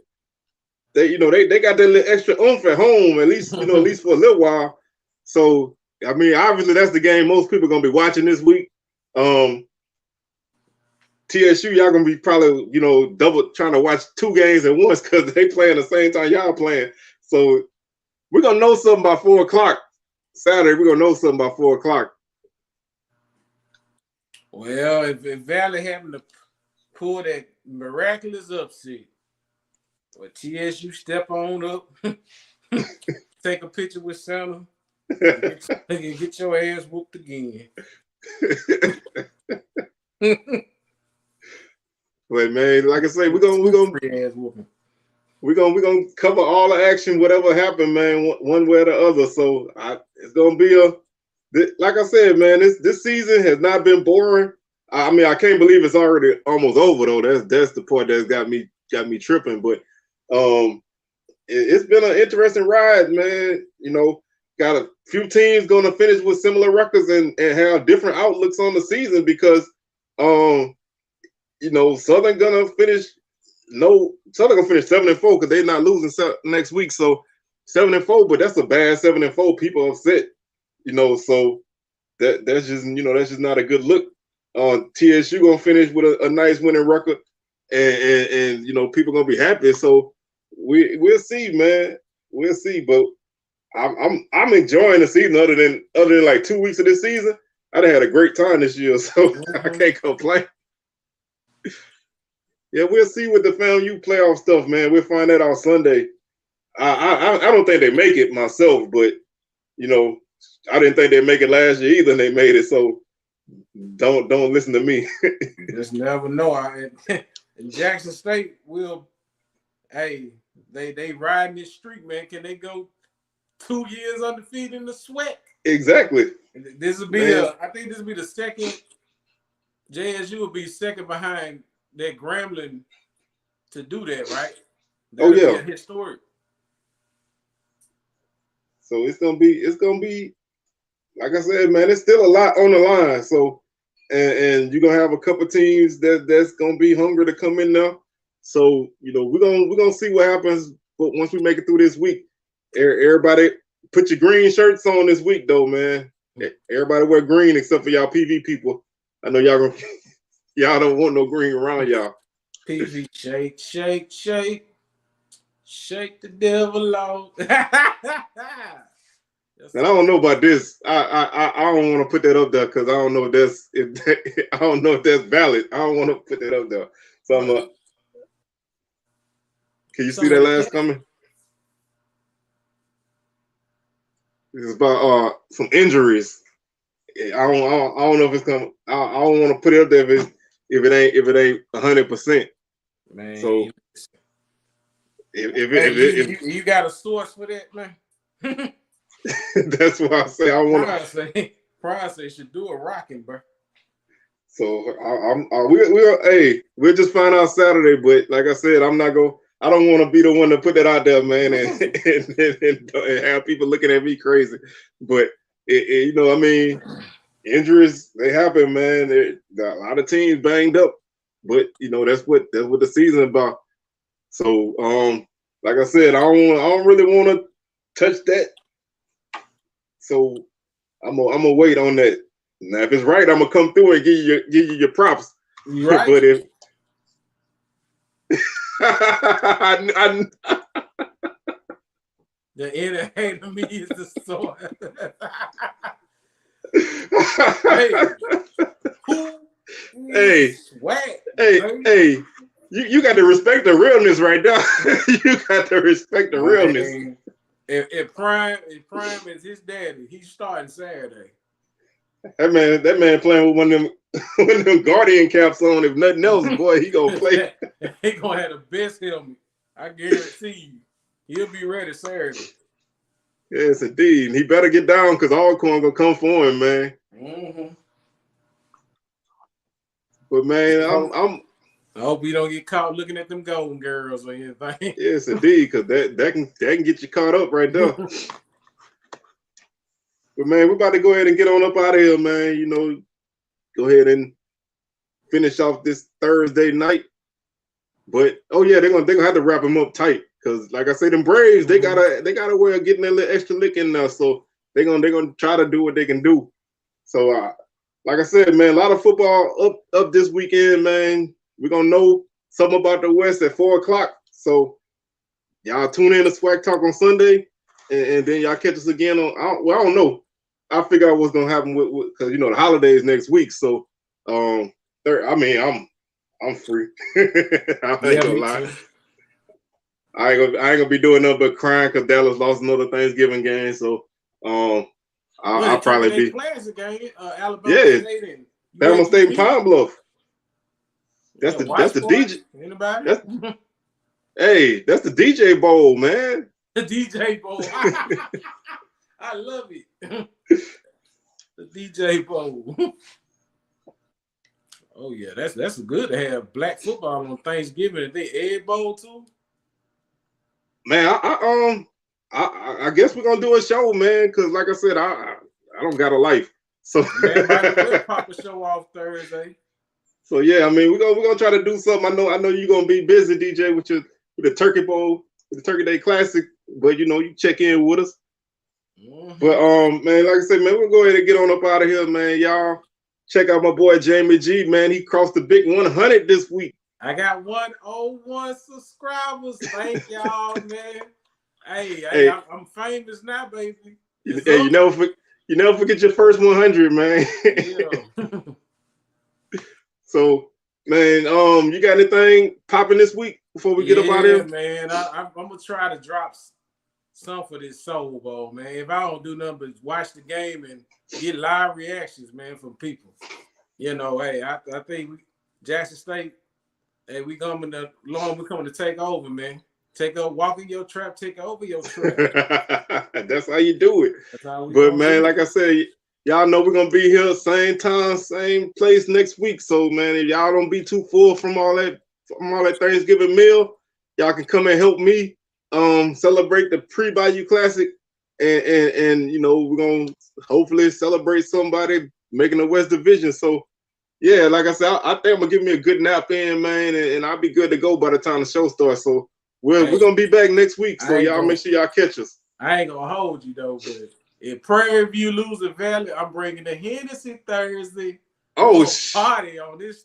they got that little extra oomph at home, at least for a little while. So I mean, obviously that's the game most people are gonna be watching this week. TSU, y'all gonna be probably double trying to watch 2 games at once because they playing the same time y'all playing. So we're gonna know something by 4 o'clock Saturday. We're gonna know something by 4 o'clock.
Well, if Valley having to pull that miraculous upset, or TSU step on up, take a picture with Santa, and get your ass whooped again.
But man, like I say, we're gonna
free ass whooping.
we're gonna cover all the action, whatever happened, man, one way or the other. So it's gonna be like I said, man, this season has not been boring. I mean, I can't believe it's already almost over though. That's the part that's got me tripping. But it's been an interesting ride, man. You know, got a few teams going to finish with similar records and have different outlooks on the season because, you know, Southern gonna finish 7-4 because they're not losing next week. So 7-4, but that's a bad 7-4. People upset, you know. So that's just not a good look. TSU gonna finish with a nice winning record, and you know people gonna be happy. So we'll see, man. We'll see, but I'm enjoying the season. Other than like 2 weeks of this season, I'd have had a great time this year, so I can't complain. Yeah, we'll see with the FAMU playoff stuff, man. We'll find that out Sunday. I don't think they make it myself, but you know, I didn't think they'd make it last year either, and they made it. So don't listen to me.
Just never know. In Jackson State will, hey, they riding this streak, man. Can they go 2 years undefeated in the SWAC?
Exactly.
This will be I think this will be the second. JSU will be second behind that Grambling to do that, right? That'll be historic.
So it's gonna be like I said, man, it's still a lot on the line. So and you're gonna have a couple teams that's gonna be hungry to come in now. So, you know, we're gonna see what happens, but once we make it through this week. Everybody put your green shirts on this week though, man. Everybody wear green except for y'all PV people. I know y'all don't want no green around y'all.
PV shake, shake, shake. Shake the devil out.
And I don't know about this. I don't want to put that up there because I don't know if that's valid. I don't want to put that up there. So can you see that last comment? This is about some injuries. I don't know if it's coming. I don't want to put it up there if it ain't 100%.
Man.
So
if you got a source for that, man.
That's why I say I want
to. Pride say should do a rocking, bro.
So we'll just find out Saturday. But like I said, I don't want to be the one to put that out there, man, and have people looking at me crazy. But you know, I mean, injuries they happen, man. A lot of teams banged up, but you know that's what the season about. So, like I said, I don't really want to touch that. So I'm gonna wait on that. Now, if it's right, I'm gonna come through and give you your props.
Right.
But if
the inner hate of me is the sword.
Hey, hey, you got to respect the realness right now. You got to respect the realness.
If Prime is his daddy, he's starting Saturday.
That man playing with one of them Guardian caps on. If nothing else, boy, he gonna play.
He gonna have the best helmet. I guarantee you. He'll be ready Saturday.
Yes, indeed. And he better get down because Alcorn gonna come for him, man.
Mm-hmm.
But man,
I hope we don't get caught looking at them Golden Girls or anything.
Yes, indeed, because that can get you caught up right there. But man, we're about to go ahead and get on up out of here, man. You know, go ahead and finish off this Thursday night. But they're gonna have to wrap them up tight because, like I said, them Braves they gotta way of getting that little extra lick in there. So they're gonna try to do what they can do. So like I said, man, a lot of football up this weekend, man. We're gonna know something about the West at 4:00. So y'all tune in to SWAC Talk on Sunday, and then y'all catch us again on. I don't know. I figure out what's gonna happen with because you know the holidays next week. So I'm free. I ain't gonna lie. I ain't gonna be doing nothing but crying because Dallas lost another Thanksgiving game. So I'll probably be.
Classic game, Alabama State and
Alabama State and Pine Bluff. That's the DJ.
Anybody?
Hey, that's the DJ Bowl, man.
The DJ Bowl. I love it. The DJ Bowl. Oh yeah, that's good to have black football on Thanksgiving. And they Egg Bowl too.
Man, I guess we're gonna do a show, man. Cause like I said, I don't got a life, so
man, might as well pop a show off Thursday.
So yeah, I mean, we're gonna try to do something. I know you're gonna be busy, DJ, with the Turkey Bowl, with the Turkey Day Classic, but you know, you check in with us. Mm-hmm. But man, like I said, man, we'll go ahead and get on up out of here, man. Y'all check out my boy Jamie G, man. He crossed the big 100 this week.
I got 101 subscribers. Thank y'all, man. Hey, I'm famous now, baby.
Hey, you never forget your first 100, man. Yeah. So, man, you got anything popping this week before we get up out of here?
Man, I'm gonna try to drop some for this Soul Bowl, man. If I don't do nothing but watch the game and get live reactions, man, from people, you know, hey, I think Jackson State, hey, we coming to take over, man. Take over, walk in your trap, take over your trap.
That's how you do it. But man, like I said, y'all know we're gonna be here same time, same place next week. So man, if y'all don't be too full from all that Thanksgiving meal, y'all can come and help me celebrate the pre-Bayou Classic, and you know, we're gonna hopefully celebrate somebody making the West Division. So yeah, like I said, I think I'm gonna give me a good nap in, man, and I'll be good to go by the time the show starts. So we're gonna be back next week. So y'all make sure y'all catch us.
I ain't gonna hold you though, but if Prairie View lose a Valley, I'm bringing the Hennessy Thursday.
Oh,
party on this.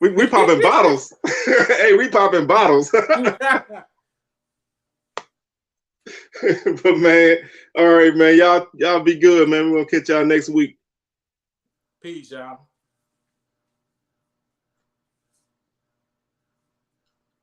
We popping bottles. Hey, we popping bottles. But man, all right, man. Y'all be good, man. We're gonna catch y'all next week.
Peace, y'all.